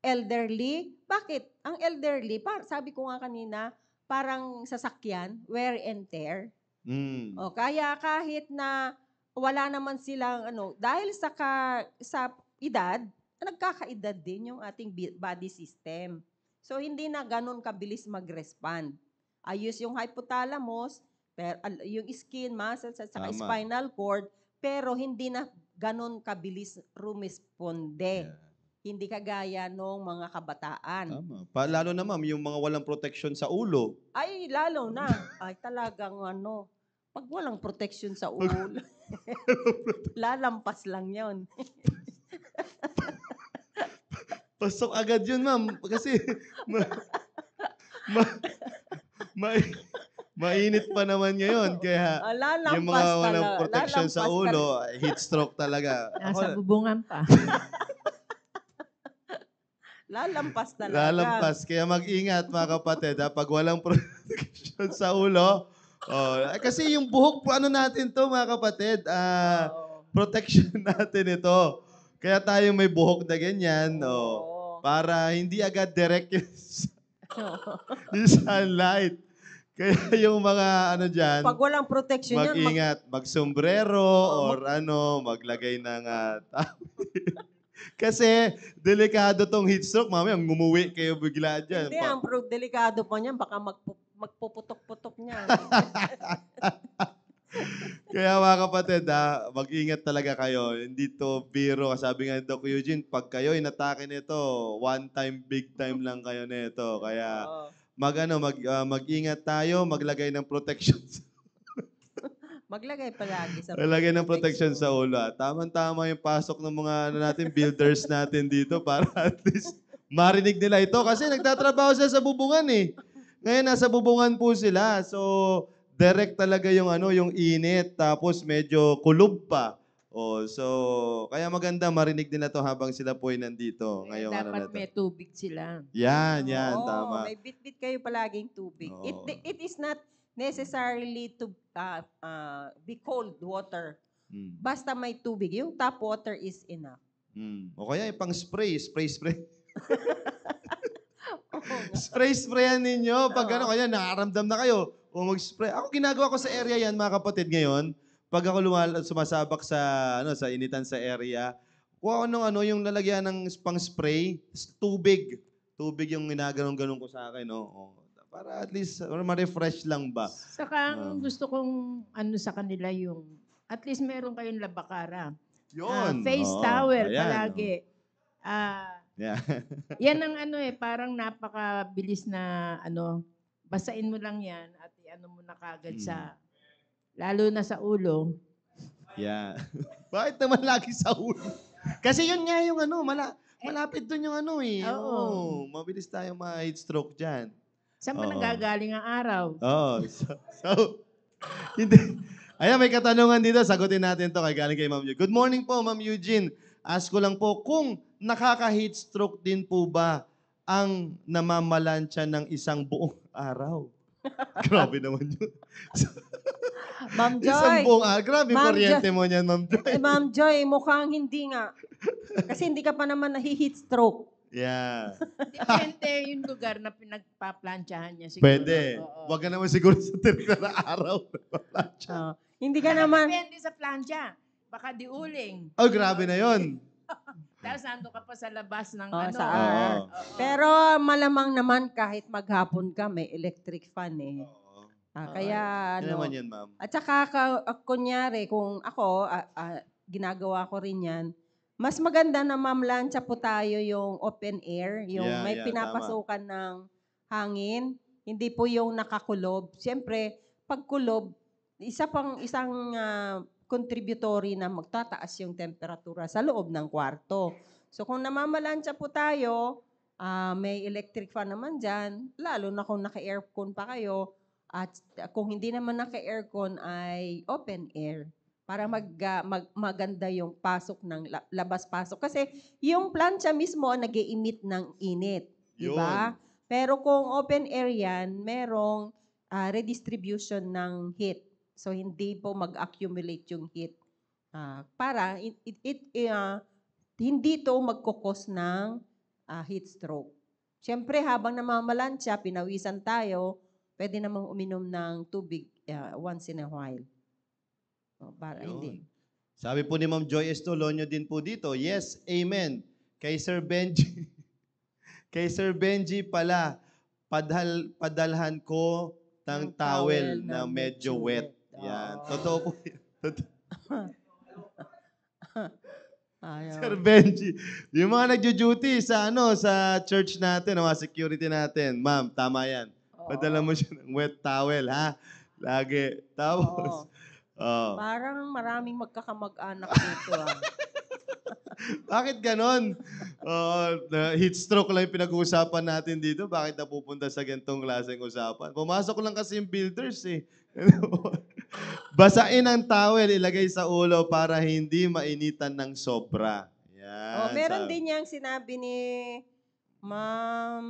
elderly. Bakit? Ang elderly, sabi ko nga kanina, parang sasakyan, wear and tear. Kaya kahit na wala naman silang dahil sa edad, nagkakaedad din yung ating body system. So hindi na ganun kabilis mag-respond. Ayos yung hypothalamus, yung skin, muscles at saka spinal cord, pero hindi na ganun kabilis rumisponde. Yeah. Hindi kagaya nung mga kabataan. Tama. Lalo na ma'am, yung mga walang protection sa ulo. Ay, lalo na. Ay, talagang pag walang protection sa ulo, lalampas lang yon. Pasok agad yun, ma'am. Kasi mainit pa naman ngayon. Kaya yung mga walang protection sa ulo, heat stroke talaga. Nasa bubungan pa. Lalampas talaga. Lalampas. Kaya mag-ingat, mga kapatid. Pag walang protection sa ulo, kasi yung buhok po, natin to, mga kapatid, protection natin ito. Kaya tayo may buhok na ganyan, para hindi agad direct yung sunlight. Kaya yung mga dyan, pag walang protection yan, mag-ingat, mag-sombrero or maglagay ng kasi delikado tong heat stroke, mamaya ngumuwi kayo bigla dyan. Hindi, ang delikado pa niyan, baka magpuputok-putok niya. Kaya mga kapatid, mag-ingat talaga kayo. Hindi to biro. Sabi nga ni Doc Eugene, pag kayo inatake nito, one time, big time lang kayo nito. Kaya Oo. mag-ingat tayo, maglagay ng protection. Maglagay palagi sa Maglagay ng protection sa ulo. Tama-tama yung pasok ng mga builders natin dito para at least marinig nila ito. Kasi nagtatrabaho sila sa bubungan eh. Ngayon, nasa bubungan po sila. So, direct talaga yung yung init. Tapos medyo kulob pa. So, kaya maganda marinig nila to habang sila po ay nandito. Kaya Ngayong dapat na to. may tubig sila. Yan, Oo, tama. may bit-bit kayo palaging tubig. Oo. It is not necessarily to be cold water. Mm. Basta may tubig. Yung tap water is enough. O kaya pang spray. Oo nga. Spray-sprayan ninyo. Pag Oo. kaya nakaramdam na kayo, o mag-spray. Ako ginagawa ko sa area yan, mga kapatid, ngayon. Pag ako sumasabak sa initan sa area, kuha ko yung lalagyan ng pang-spray, tubig. Tubig yung ginaganon-ganon ko sa akin, para at least ma-refresh lang ba. Saka ang gusto kong sa kanila yung, at least meron kayong labakara. Yun. Face Oo. towel Ayan, palagi. Yeah. Yan ang parang napakabilis na basain mo lang yan at mo na kagad sa, lalo na sa ulo. Yeah. Bakit naman lagi sa ulo? Kasi yun nga yung malapit dun yung Oo. mabilis tayong ma-heat stroke dyan. Saan ba Oo. nanggagaling ang araw? So, hindi. Ayan, may katanungan dito. Sagutin natin to galing kay Ma'am Eugene. Good morning po, Ma'am Eugene. Ask ko lang po, kung nakaka-heat stroke din po ba ang namamalansya ng isang buong araw? Grabe naman yun. Ma'am Isang Joy. buong araw. Grabe yung Ma'am kuryente mo niyan, Ma'am Joy. Ma'am Joy, mukhang hindi nga. Kasi hindi ka pa naman nahi-heat stroke. Yeah. Depende yung lugar na pinagpaplansyahan niya siguro. Pwede. Oo. Huwag ka naman siguro sa tirita na araw. Hindi ka Saka naman. depende sa plansya. Baka diuling. Oh, grabe na yon. Tapos nando ka pa sa labas ng Sa Oo. RR. Pero malamang naman kahit maghapon ka, may electric fan eh. Kaya Yan naman yan, ma'am. At saka kunyari, kung ako, ginagawa ko rin yan, mas maganda na mamlansya po tayo yung open air, yung Yeah, may yeah, pinapasukan ng hangin, hindi po yung nakakulob. Siyempre, pag kulob, isang contributory na magtataas yung temperatura sa loob ng kwarto. So kung namamalansya po tayo, may electric fan naman dyan, lalo na kung naka-aircon pa kayo, at kung hindi naman naka-aircon ay open air para maganda yung pasok ng labas-pasok. Kasi yung plancha mismo nag-i-emit ng init. Diba? Pero kung open air yan, merong redistribution ng heat. So hindi po mag-accumulate yung heat. Para hindi to magkukos ng heat stroke. Siyempre, habang namamalansya, pinawisan tayo, pwede namang uminom ng tubig once in a while. Para hindi. Sabi po ni Ma'am Joy Estolonio din po dito, yes, amen. Kay Sir Benji, kay Sir Benji pala, padalhan ko ng towel na medyo wet. Yan. Totoo po yun. Sir Benji, yung mga nagjo-duty sa sa church natin, mga security natin, ma'am, tama yan. Padala mo siya ng wet towel, ha? Lagi. Tapos, parang maraming magkakamag-anak dito, Bakit ganon? Heat stroke lang yung pinag-uusapan natin dito. Bakit napupunta sa ganitong klaseng usapan? Pumasok lang kasi yung builders eh. Basain ang towel, ilagay sa ulo para hindi mainitan ng sobra. Yan. Meron din niyang sinabi ni Ma'am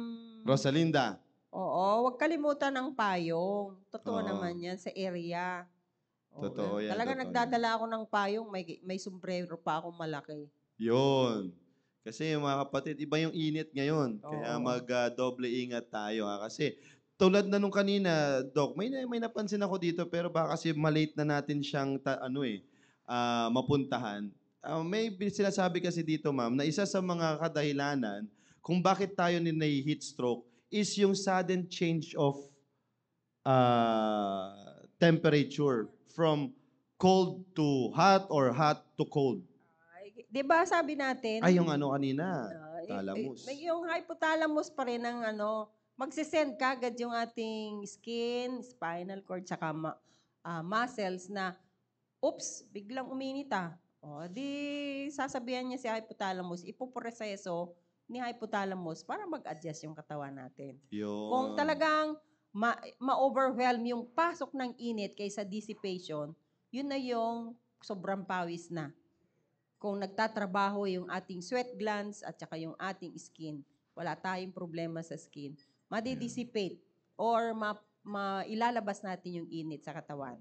Rosalinda. Oo, huwag kalimutan ng payong. Totoo naman yan sa area. Totoo yan. Talaga totoo nagdadala ako ng payong, may sombrero pa akong malaki. Yun. Kasi mga kapatid, iba yung init ngayon. Kaya mag-doble ingat tayo. Kasi tulad na nung kanina, Doc, may napansin ako dito pero baka kasi malate na natin siyang mapuntahan. May sinasabi kasi dito, ma'am, na isa sa mga kadahilanan kung bakit tayo heat stroke is yung sudden change of temperature from cold to hot or hot to cold? Di ba sabi natin, Ay, yung ano kanina, thalamus. thalamus. Yung hypothalamus pa rin ang magsisend kagad yung ating skin, spinal cord, tsaka muscles na, oops, biglang uminit O, di sasabihan niya si hypothalamus, ipoproseso ni hypothalamus para mag-adjust yung katawan natin. Yun. Kung talagang ma-overwhelm yung pasok ng init kaysa dissipation, yun na yung sobrang pawis na. Kung nagtatrabaho yung ating sweat glands at saka yung ating skin, wala tayong problema sa skin, madidissipate or ilalabas natin yung init sa katawan.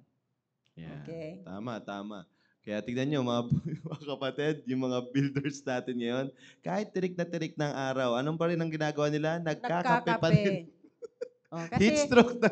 Yeah. Okay? Tama. Kaya tignan nyo, mga, mga kapatid, yung mga builders natin ngayon, kahit tirik na tirik ng araw, anong pa rin ang ginagawa nila? Nagkakape pa rin. Oh, Heat stroke na.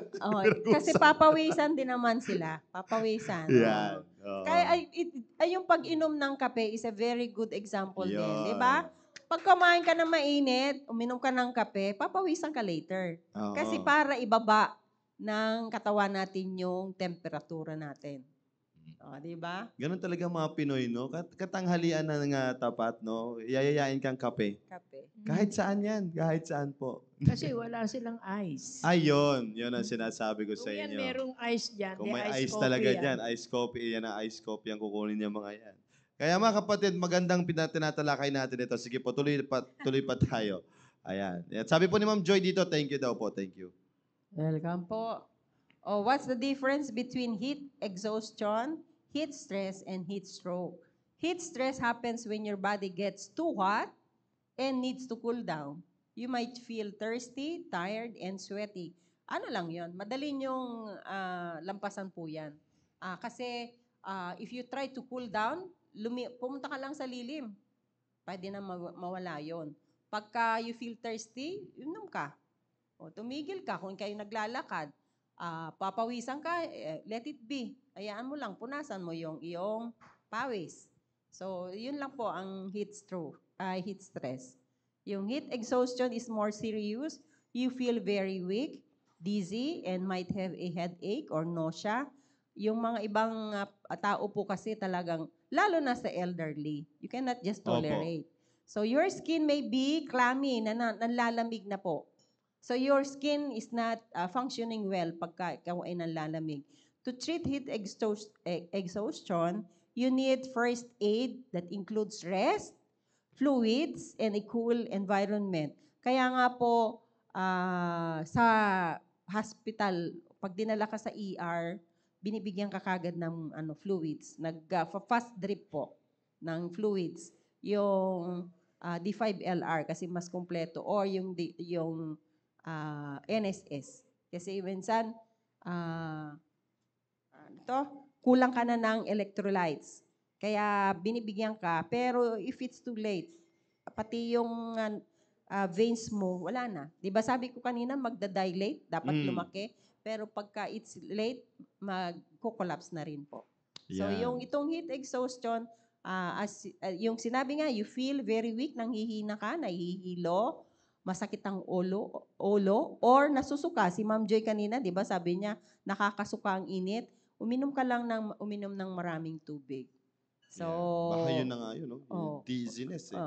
kasi papawisan din naman sila. Papawisan. Yan. Kaya yung pag-inom ng kape is a very good example din. Yun. Di ba? Pag kumain ka ng mainit, uminom ka ng kape, papawisan ka later. Oo. Kasi para ibaba ng katawan natin yung temperatura natin. O, di ba? Ganun talaga mga Pinoy, no? Katanghalian na nga tapat, no? Yayayain kang kape. Kape. Kahit saan yan. Kahit saan po. Kasi wala silang ice. Ayun. Yun ang sinasabi ko sa Kung yan inyo. merong ice dyan, Kung may ice coffee talaga yan. dyan, ice coffee, yan ang ice coffee ang kukunin niya mga yan. Kaya mga kapatid, magandang tinatalakay natin ito. Sige po, tuloy pa tayo. Ayan. At sabi po ni Ma'am Joy dito, thank you daw po, thank you. Welcome po. Oh, what's the difference between heat exhaustion, heat stress, and heat stroke? Heat stress happens when your body gets too hot and needs to cool down. You might feel thirsty, tired, and sweaty. Ano lang yon? Madali niyong lampasan po yan. Kasi if you try to cool down, pumunta ka lang sa lilim. Pwede na mawala yon. Pagka you feel thirsty, inom ka. O, tumigil ka kung kayo naglalakad. Papawisan ka, let it be. Hayaan mo lang, punasan mo yung iyong pawis. So, yun lang po ang heat stress. Yung heat exhaustion is more serious. You feel very weak, dizzy, and might have a headache or nausea. Yung mga ibang tao po kasi talagang, lalo na sa elderly, you cannot just tolerate. So, your skin may be clammy, nanlalamig na po. So, your skin is not functioning well pagka ikaw ay nanlalamig. To treat heat exhaustion, you need first aid that includes rest, fluids, and a cool environment. Kaya nga po, sa hospital, pag dinala ka sa ER, binibigyan ka kagad ng fluids. Fast drip po ng fluids. Yung D5LR kasi mas kompleto or yung NSS. Kasi minsan, kulang ka na ng electrolytes. Kaya binibigyan ka, pero if it's too late, pati yung veins mo, wala na. Di ba sabi ko kanina, magda-dilate, dapat lumaki. Pero pagka it's late, mag-collapse na rin po. So yung itong heat exhaustion, yung sinabi nga, you feel very weak, nanghihina ka, nahihilo, masakit ang ulo, or nasusuka. Si Ma'am Joy kanina, di ba sabi niya, nakakasuka ang init. Uminom ng maraming tubig. So, baka yun na nga yun, no? Dizziness eh.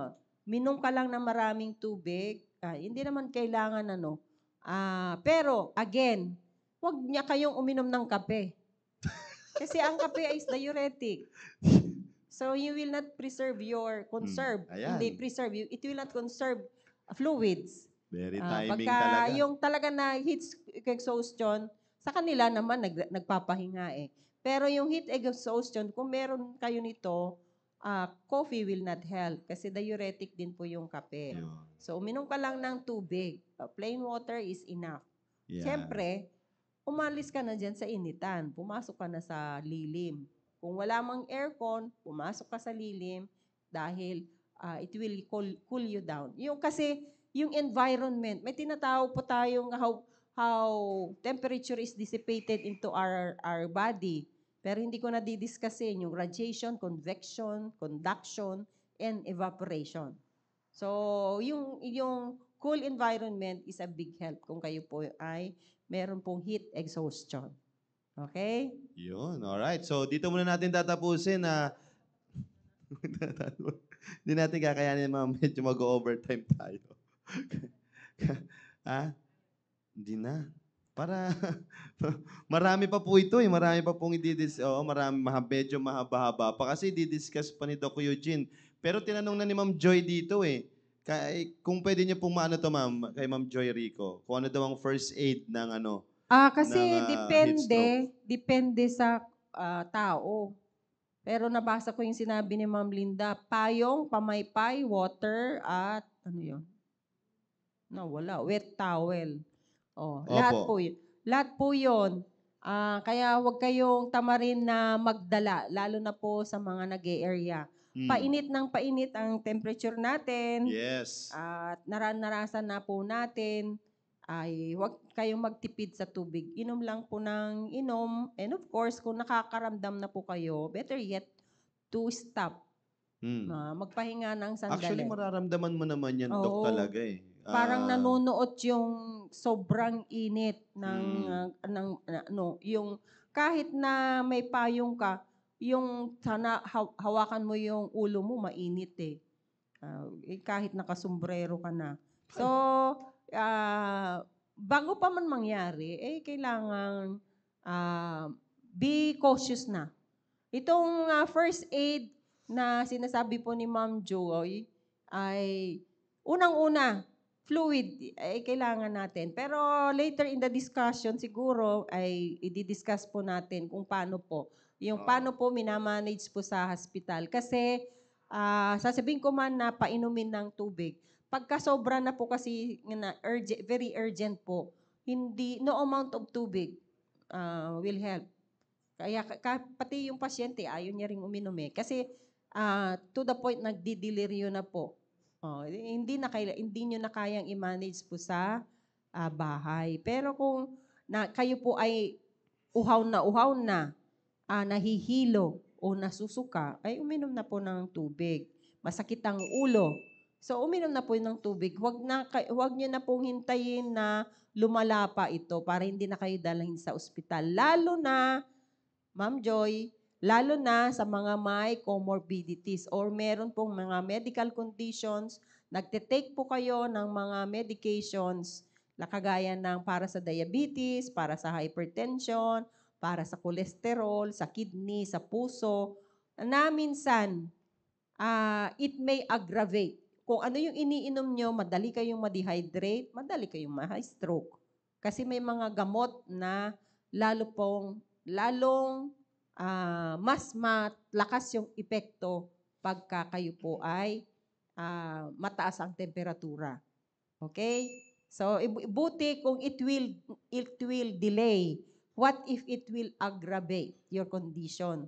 Minom ka lang ng maraming tubig. Hindi naman kailangan pero, again, huwag niya kayong uminom ng kape. Kasi ang kape is diuretic. So, you will not preserve Hindi preserve. It will not conserve fluids. Very timing pagka talaga. yung talaga na heat exhaustion, sa kanila naman nagpapahinga eh. Pero yung heat exhaustion, kung meron kayo nito, coffee will not help kasi diuretic din po yung kape. So, uminom ka lang ng tubig. Plain water is enough. Siyempre, umalis ka na dyan sa initan. Pumasok ka na sa lilim. Kung wala mang aircon, pumasok ka sa lilim dahil it will cool you down. Kasi yung environment, may tinatawag po tayong how temperature is dissipated into our body. Pero hindi ko na didiscussin yung radiation, convection, conduction, and evaporation. So, yung cool environment is a big help kung kayo po ay meron pong heat exhaustion. Okay? Yun, alright. So, dito muna natin tatapusin na hindi natin kakayanin, ma'am. Medyo mag-overtime tayo. Ha? Hindi na. Para marami pa po ito eh. Marami pa pong medyo mahaba-haba pa. Kasi didiscuss pa ni Doc Eugene. Pero tinanong na ni Ma'am Joy dito eh. Kung pwede niyo pong maano to, ma'am, kay Ma'am Joy Rico. Kung ano daw ang first aid ng Kasi heat stroke. depende sa tao. Pero nabasa ko yung sinabi ni Ma'am Linda, payong, pamaypay, water, at ano yun? Wala. Wet towel. Lahat Opo. po yun. Lahat po yun. Kaya huwag kayong tamarin na magdala, lalo na po sa mga nag-area. Painit ng painit ang temperature natin. Yes. At naranasan na po natin ay huwag kayong magtipid sa tubig. Inom lang po ng inom. And of course, kung nakakaramdam na po kayo, better yet to stop. Magpahinga ng sandali. Actually, mararamdaman mo naman yan, Doc, Oo. talaga eh. Parang nanunuot yung sobrang init yung kahit na may payong ka, yung sana hawakan mo yung ulo mo mainit eh. Kahit nakasombrero ka na. So, bago pa man mangyari, kailangan be cautious na. Itong first aid na sinasabi po ni Ma'am Joy ay unang-una, fluid ay kailangan natin. Pero later in the discussion siguro ay i-discuss po natin kung paano po. Yung paano po minamanage po sa hospital. Kasi sasabihin ko man na painumin ng tubig. Pagka sobra na po kasi very urgent po, no amount of tubig will help. Kaya pati yung pasyente, ayaw niya ring uminom eh. Kasi to the point, nagdi-deliryo na po. Hindi nyo na kayang i-manage po sa bahay. Pero kung kayo po ay uhaw na, nahihilo o nasusuka, ay uminom na po ng tubig. Masakit ang ulo. So, uminom na po ng tubig. Huwag nyo na pong hintayin na lumala pa ito para hindi na kayo dalhin sa ospital. Lalo na, Ma'am Joy, lalo na sa mga may comorbidities or meron pong mga medical conditions, nagte-take po kayo ng mga medications na kagaya ng para sa diabetes, para sa hypertension, para sa cholesterol, sa kidney, sa puso, na minsan, it may aggravate. Kung ano yung iniinom nyo, madali kayong ma-dehydrate, madali kayong ma-stroke. Kasi may mga gamot na lalong mas malakas yung epekto pagka kayo po ay mataas ang temperatura. Okay? So, buti kung it will delay. What if it will aggravate your condition?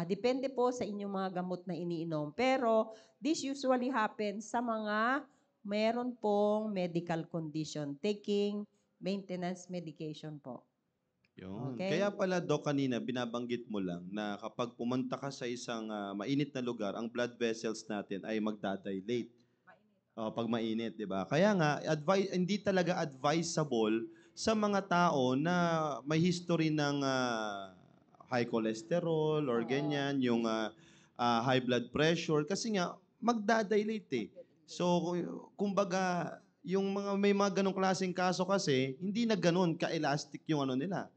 Depende po sa inyong mga gamot na iniinom. Pero, this usually happens sa mga meron pong medical condition, taking maintenance medication po. Yun. Okay. Kaya pala, Doc, kanina binabanggit mo lang na kapag pumunta ka sa isang mainit na lugar, ang blood vessels natin ay magdadilate. Pag mainit, di ba? Kaya nga, hindi talaga advisable sa mga tao na may history ng high cholesterol or ganyan, yung high blood pressure, kasi nga, magdadilate eh. So, kumbaga, may mga ganong klaseng kaso kasi, hindi na ganon ka-elastic yung ano nila.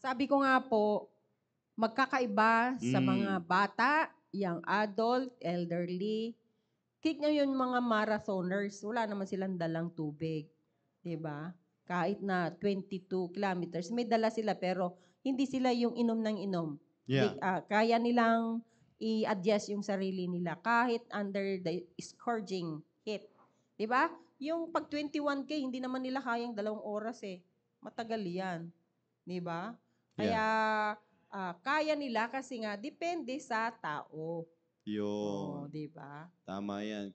Sabi ko nga po, magkakaiba sa mga bata, young adult, elderly. Tignan yung mga marathoners, wala naman silang dalang tubig. Diba? Kahit na 22 kilometers, may dala sila pero hindi sila yung inom ng inom. Yeah. Kaya nilang i-adjust yung sarili nila kahit under the scorching heat. Diba? Yung pag 21K, hindi naman nila kayang 2 oras eh. Matagal yan. Diba? Kaya kaya nila kasi nga depende sa tao. Yun. Diba? Tama yan.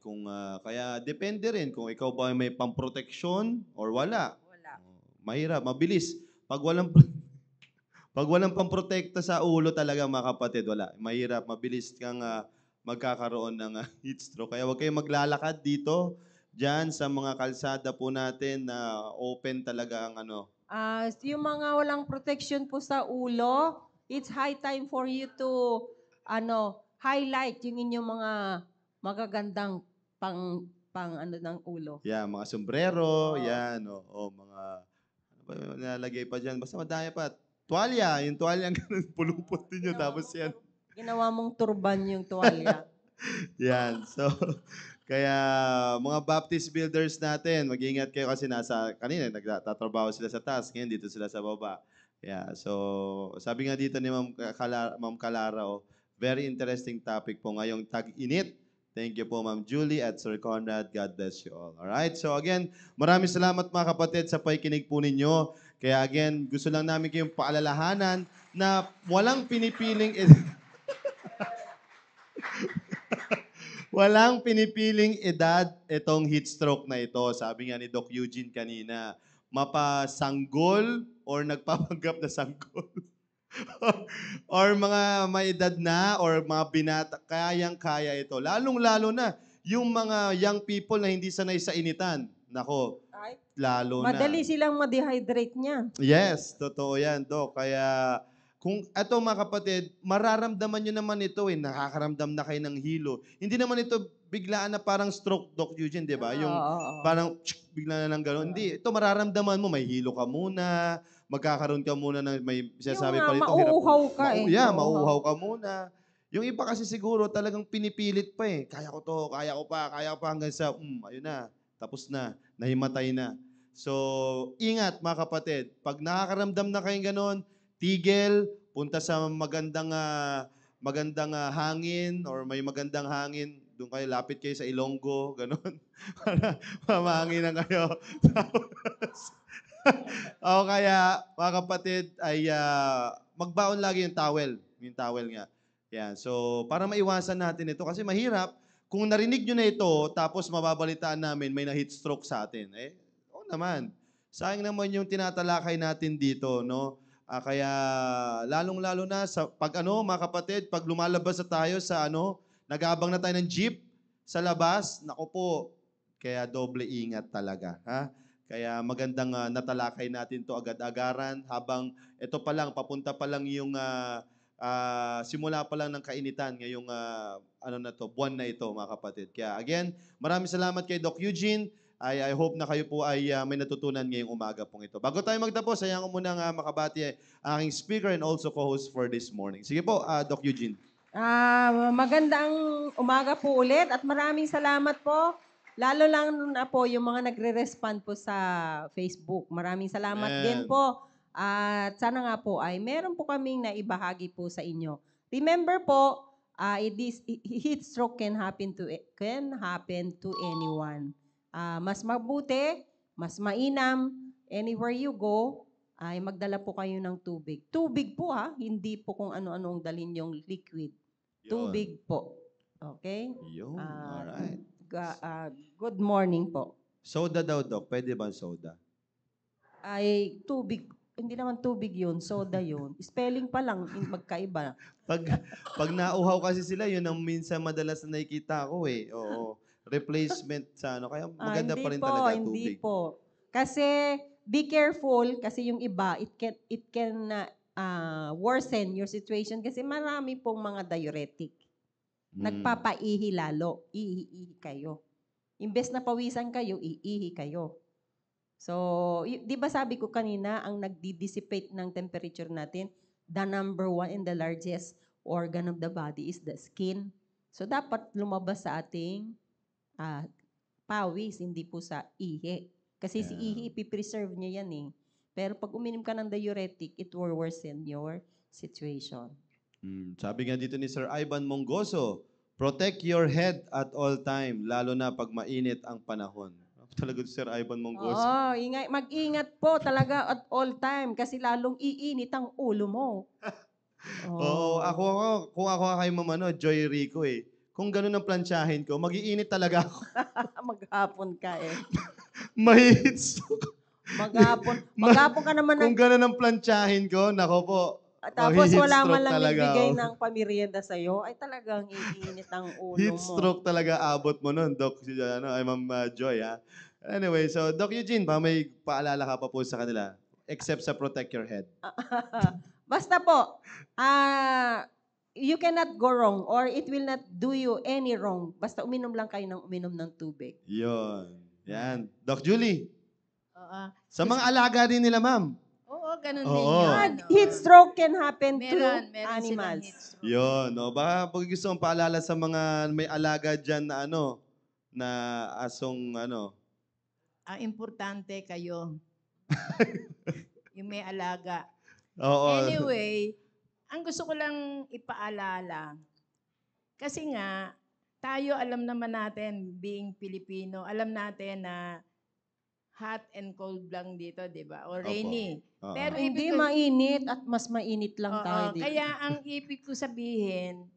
Kaya depende rin kung ikaw ba may pamproteksyon or wala. Wala. Mahirap, mabilis. Pag walang pamprotekta sa ulo talaga, mga kapatid, wala. Mahirap, mabilis kang magkakaroon ng heat stroke. Kaya huwag kayong maglalakad dito, dyan sa mga kalsada po natin na open talaga ang Yung mga walang protection po sa ulo, it's high time for you to highlight yung inyong mga magagandang pang ano ng ulo. Yan, mga sombrero, yan, mga, ano ba yung nilalagay pa dyan? Basta madami pa. Tuwalya, yung tuwalya ganun, pulupot ninyo, tapos yan. Ginawa mong turban yung tuwalya. Yan, so, kaya mga Baptist builders natin, mag-ingat kayo kasi kanina, nagtatrabaho sila sa taas, ngayon dito sila sa baba. Yeah, so, sabi nga dito ni Ma'am Calara, very interesting topic po ngayong tag-init. Thank you po, Ma'am Julie at Sir Conrad. God bless you all. Alright, so again, maraming salamat mga kapatid sa pakikinig po ninyo. Kaya again, gusto lang namin kayong paalalahanan na walang pinipiling walang pinipiling edad itong heat stroke na ito. Sabi nga ni Doc Eugene kanina, mapasanggol or nagpapanggap na sanggol. Or mga may edad na or mga binata, kayang-kaya ito. Lalong-lalo na yung mga young people na hindi sanay sa initan. Nako, Ay, lalo na. madali silang ma-dehydrate niya. Yes, totoo yan, Doc. Kaya kung eto mga kapatid, mararamdaman nyo naman ito nakakaramdam na kayo ng hilo. Hindi naman ito biglaan na parang stroke, Doc Eugene, di ba? Yung Oo. parang bigla na lang gano'n. Hindi, ito mararamdaman mo, may hilo ka muna, magkakaroon ka muna ng may sinasabi pa rito. mauuhaw ka Yeah, Mauuhaw. mauuhaw ka muna. Yung iba kasi siguro talagang pinipilit pa Kaya ko to, kaya ko pa hanggang sa, ayun na, tapos na, nahimatay na. So, ingat mga kapatid. Pag nakakaramdam na kayong ganon, tigil, punta sa magandang hangin or may magandang hangin, doon kayo, lapit kayo sa Ilonggo, ganon. Para mamangin na kayo. O kaya, mga kapatid, ay magbaon lagi yung towel. Yung towel nga. Yan. So, para maiwasan natin ito, kasi mahirap, kung narinig nyo na ito, tapos mababalitaan namin, may na-heat stroke sa atin. Oo naman. Sayang naman yung tinatalakay natin dito, no? Kaya, lalong-lalo na, mga kapatid, pag lumalabas na tayo sa nag-aabang na tayo ng jeep sa labas, naku po, kaya doble ingat talaga. Ha? Kaya magandang natalakay natin to agad-agaran habang ito pa lang, papunta pa lang yung simula pa lang ng kainitan ngayong buwan na ito mga kapatid. Kaya again, maraming salamat kay Doc Eugene. I hope na kayo po ay may natutunan ngayong umaga pong ito. Bago tayo magtapos, hayaan ko muna makabati aking speaker and also co-host for this morning. Sige po, Doc Eugene. Magandang umaga po ulit at maraming salamat po. Lalo lang na po yung mga nagre-respond po sa Facebook. Maraming salamat din po. At sana nga po ay meron po kaming naibahagi po sa inyo. Remember po, heat stroke can happen to anyone. Mas mabuti, mas mainam, anywhere you go, ay magdala po kayo ng tubig. Tubig po hindi po kung ano-anong dalhin yung liquid. Yun. Tubig po. Okay? Yun, alright. Good morning po. Soda daw, Doc. Pwede ba soda? Ay, tubig. Hindi naman tubig yun, soda yun. Spelling pa lang, magkaiba. Pag nauhaw kasi sila, yun ang minsan madalas na nakikita ko Oo. Replacement sa Kaya maganda pa rin talaga tubig. Hindi po. Kasi, be careful, kasi yung iba, it can worsen your situation kasi marami pong mga diuretic. Nagpapaihi lalo. Ihi kayo. Imbes na pawisan kayo, iihi kayo. So, di ba sabi ko kanina, ang nagdi-dissipate ng temperature natin, the number one and the largest organ of the body is the skin. So, dapat lumabas sa ating pawis, hindi po sa ihi. Kasi si ihi, ipipreserve niya yan Pero pag uminom ka ng diuretic, it will worsen your situation. Sabi nga dito ni Sir Ivan Mongoso, protect your head at all time, lalo na pag mainit ang panahon. Talaga si Sir Ivan Mongoso. Mag-ingat po talaga at all time kasi lalong iinit ang ulo mo. Oo, kung ako kay Mama Joy Rico Kung ganun ang plansyahin ko, mag-iinit talaga ako. Maghapon ka Mahit stroke. Maghapon ka naman Kung ganun ang plansyahin ko, nako po. Tapos heat wala stroke man lang talaga nagbigay ako. ng pamirienda sa'yo, ay talagang iinit ang ulo Heat mo. stroke talaga abot mo nun, Doc. Ma'am Joy, ha? Anyway, so Doc Eugene, may paalala ka pa po sa kanila. except sa protect your head. Basta po, you cannot go wrong or it will not do you any wrong. Basta uminom lang kayo ng uminom ng tubig. Yun. Yan. Doc Julie, Oo. sa mga alaga din nila, ma'am. Oo, ganun Oo. din yun. Heat stroke can happen to Meron silang animals. heat stroke. Yun. No? Baka pag gusto mong paalala sa mga may alaga dyan na na asong Ang importante kayo. Yung may alaga. Oo. Anyway, ang gusto ko lang ipaalala, kasi nga, tayo alam naman natin, being Filipino, alam natin na hot and cold lang dito, di ba? O Opo. rainy. Oo. Pero Hindi ibig ko- mainit at mas mainit lang Oo, tayo dito. kaya ang ibig ko sabihin,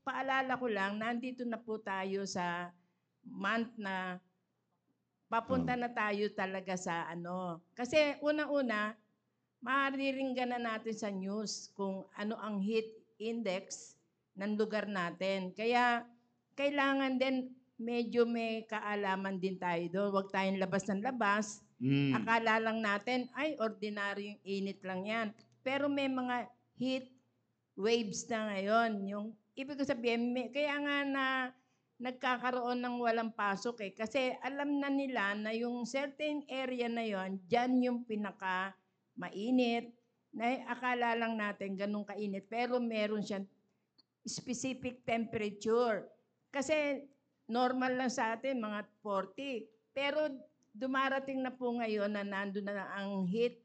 paalala ko lang, nandito na po tayo sa month na papunta na tayo talaga sa Kasi unang-una, mariringgan na natin sa news kung ano ang heat index ng lugar natin. Kaya kailangan din medyo may kaalaman din tayo doon. Huwag tayong labas ng labas. Mm. Akala lang natin, ay, ordinaryong init lang yan. Pero may mga heat waves na ngayon. Yung, ibig ko sabihin, kaya nga na nagkakaroon ng walang pasok eh. Kasi alam na nila na yung certain area na yon, dyan yung pinaka mainit. Na akala lang natin ganun kainit. Pero meron siyang specific temperature. Kasi normal lang sa atin, mga 40. Pero dumarating na po ngayon na nandun na ang heat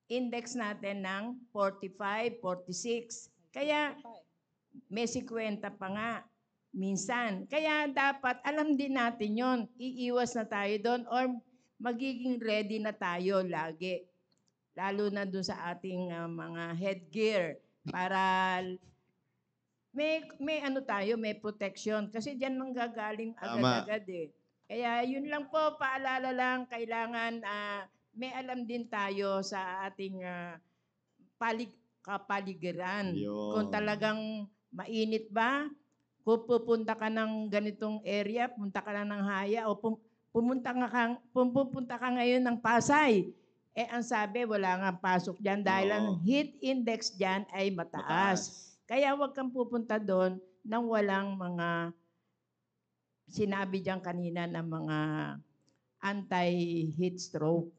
index natin ng 45, 46. Kaya may 50 pa nga minsan. Kaya dapat alam din natin yon. Iiwas na tayo doon or magiging ready na tayo lagi. Lalo na doon sa ating mga headgear para may tayo, may protection. Kasi diyan manggagaling agad-agad eh. Kaya yun lang po, paalala lang, kailangan may alam din tayo sa ating kapaligiran. Yun. Kung talagang mainit ba, kung pupunta ka ng ganitong area, punta ka lang ng Haya o pumunta ka ngayon ng Pasay. Ang sabi, wala nga pasok dyan dahil ang heat index dyan ay mataas. Kaya huwag kang pupunta doon nang walang mga sinabi diyan kanina ng mga anti-heat stroke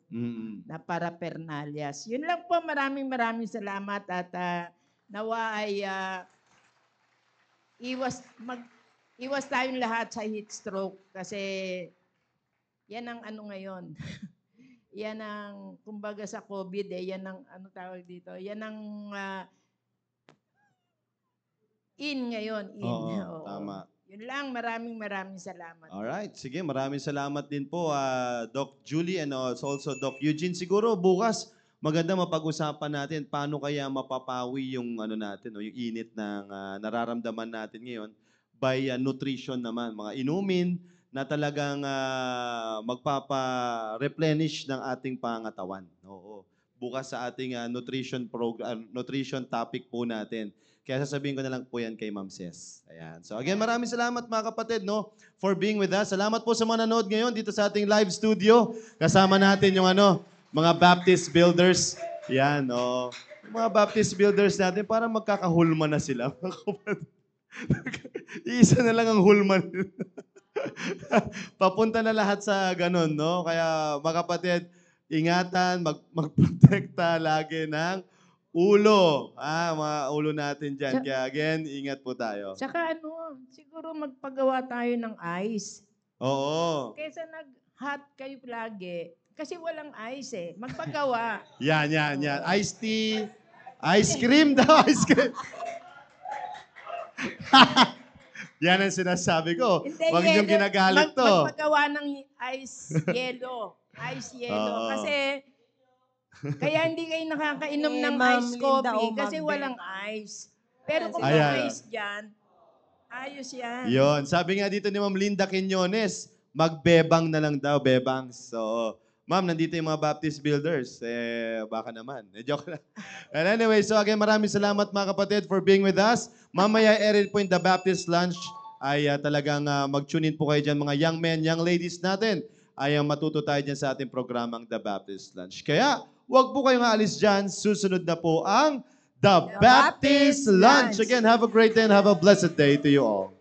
na paraphernalias. Yun lang po, maraming salamat at nawa ay iwas tayong lahat sa heat stroke kasi yan ang ngayon. Yan ang, kumbaga sa COVID yan ang tawag dito, yan ang in ngayon. Oo, tama. Yun lang, maraming salamat. Alright, sige, maraming salamat din po, Doc Julie and also Doc Eugene. Siguro bukas, maganda mapag-usapan natin paano kaya mapapawi yung natin, yung init ng nararamdaman natin ngayon by nutrition naman, mga inumin na talagang magpapa-replenish ng ating pangatawan. Oo. Bukas sa ating nutrition topic po natin. Kaya sasabihin ko na lang po yan kay Ma'am Ces. Ayan. So again, maraming salamat mga kapatid for being with us. Salamat po sa mga nanood ngayon dito sa ating live studio. Kasama natin yung mga Baptist builders. Yan, yung mga Baptist builders natin, parang magkakahulma na sila. Isa na lang ang hulman. Papunta na lahat sa ganun, no? Kaya mga kapatid, ingatan, magprotekta lagi ng ulo. Mga ulo natin dyan. Kaya again, ingat po tayo. Tsaka siguro magpagawa tayo ng ice. Oo. Kesa nag-hot kayo lagi, kasi walang ice eh. Magpagawa. Yan. Iced tea. Ice cream daw, ice cream. Yan ang sinasabi ko. Huwag niyong ginagalit to. Magpagawa ng ice yellow. Ice yellow. Kasi kaya hindi kayo nakakainom ng ice coffee kasi walang ice. Pero kung may ice dyan, ayos yan. Yon, sabi nga dito ni Ma'am Linda Quiñones, magbebang na lang daw, bebang. So, Ma'am, nandito yung mga Baptist builders. Baka naman. Joke lang. And anyway, so again, maraming salamat mga kapatid for being with us. Mamaya, Erin po in the Baptist Lunch ay talagang mag-tune in po kayo dyan, mga young men, young ladies natin. ay matuto tayo dyan sa ating programang The Baptist Lunch. Kaya, huwag po kayong aalis dyan. Susunod na po ang The Baptist Baptist Lunch. Lunch. Again, have a great day and have a blessed day to you all.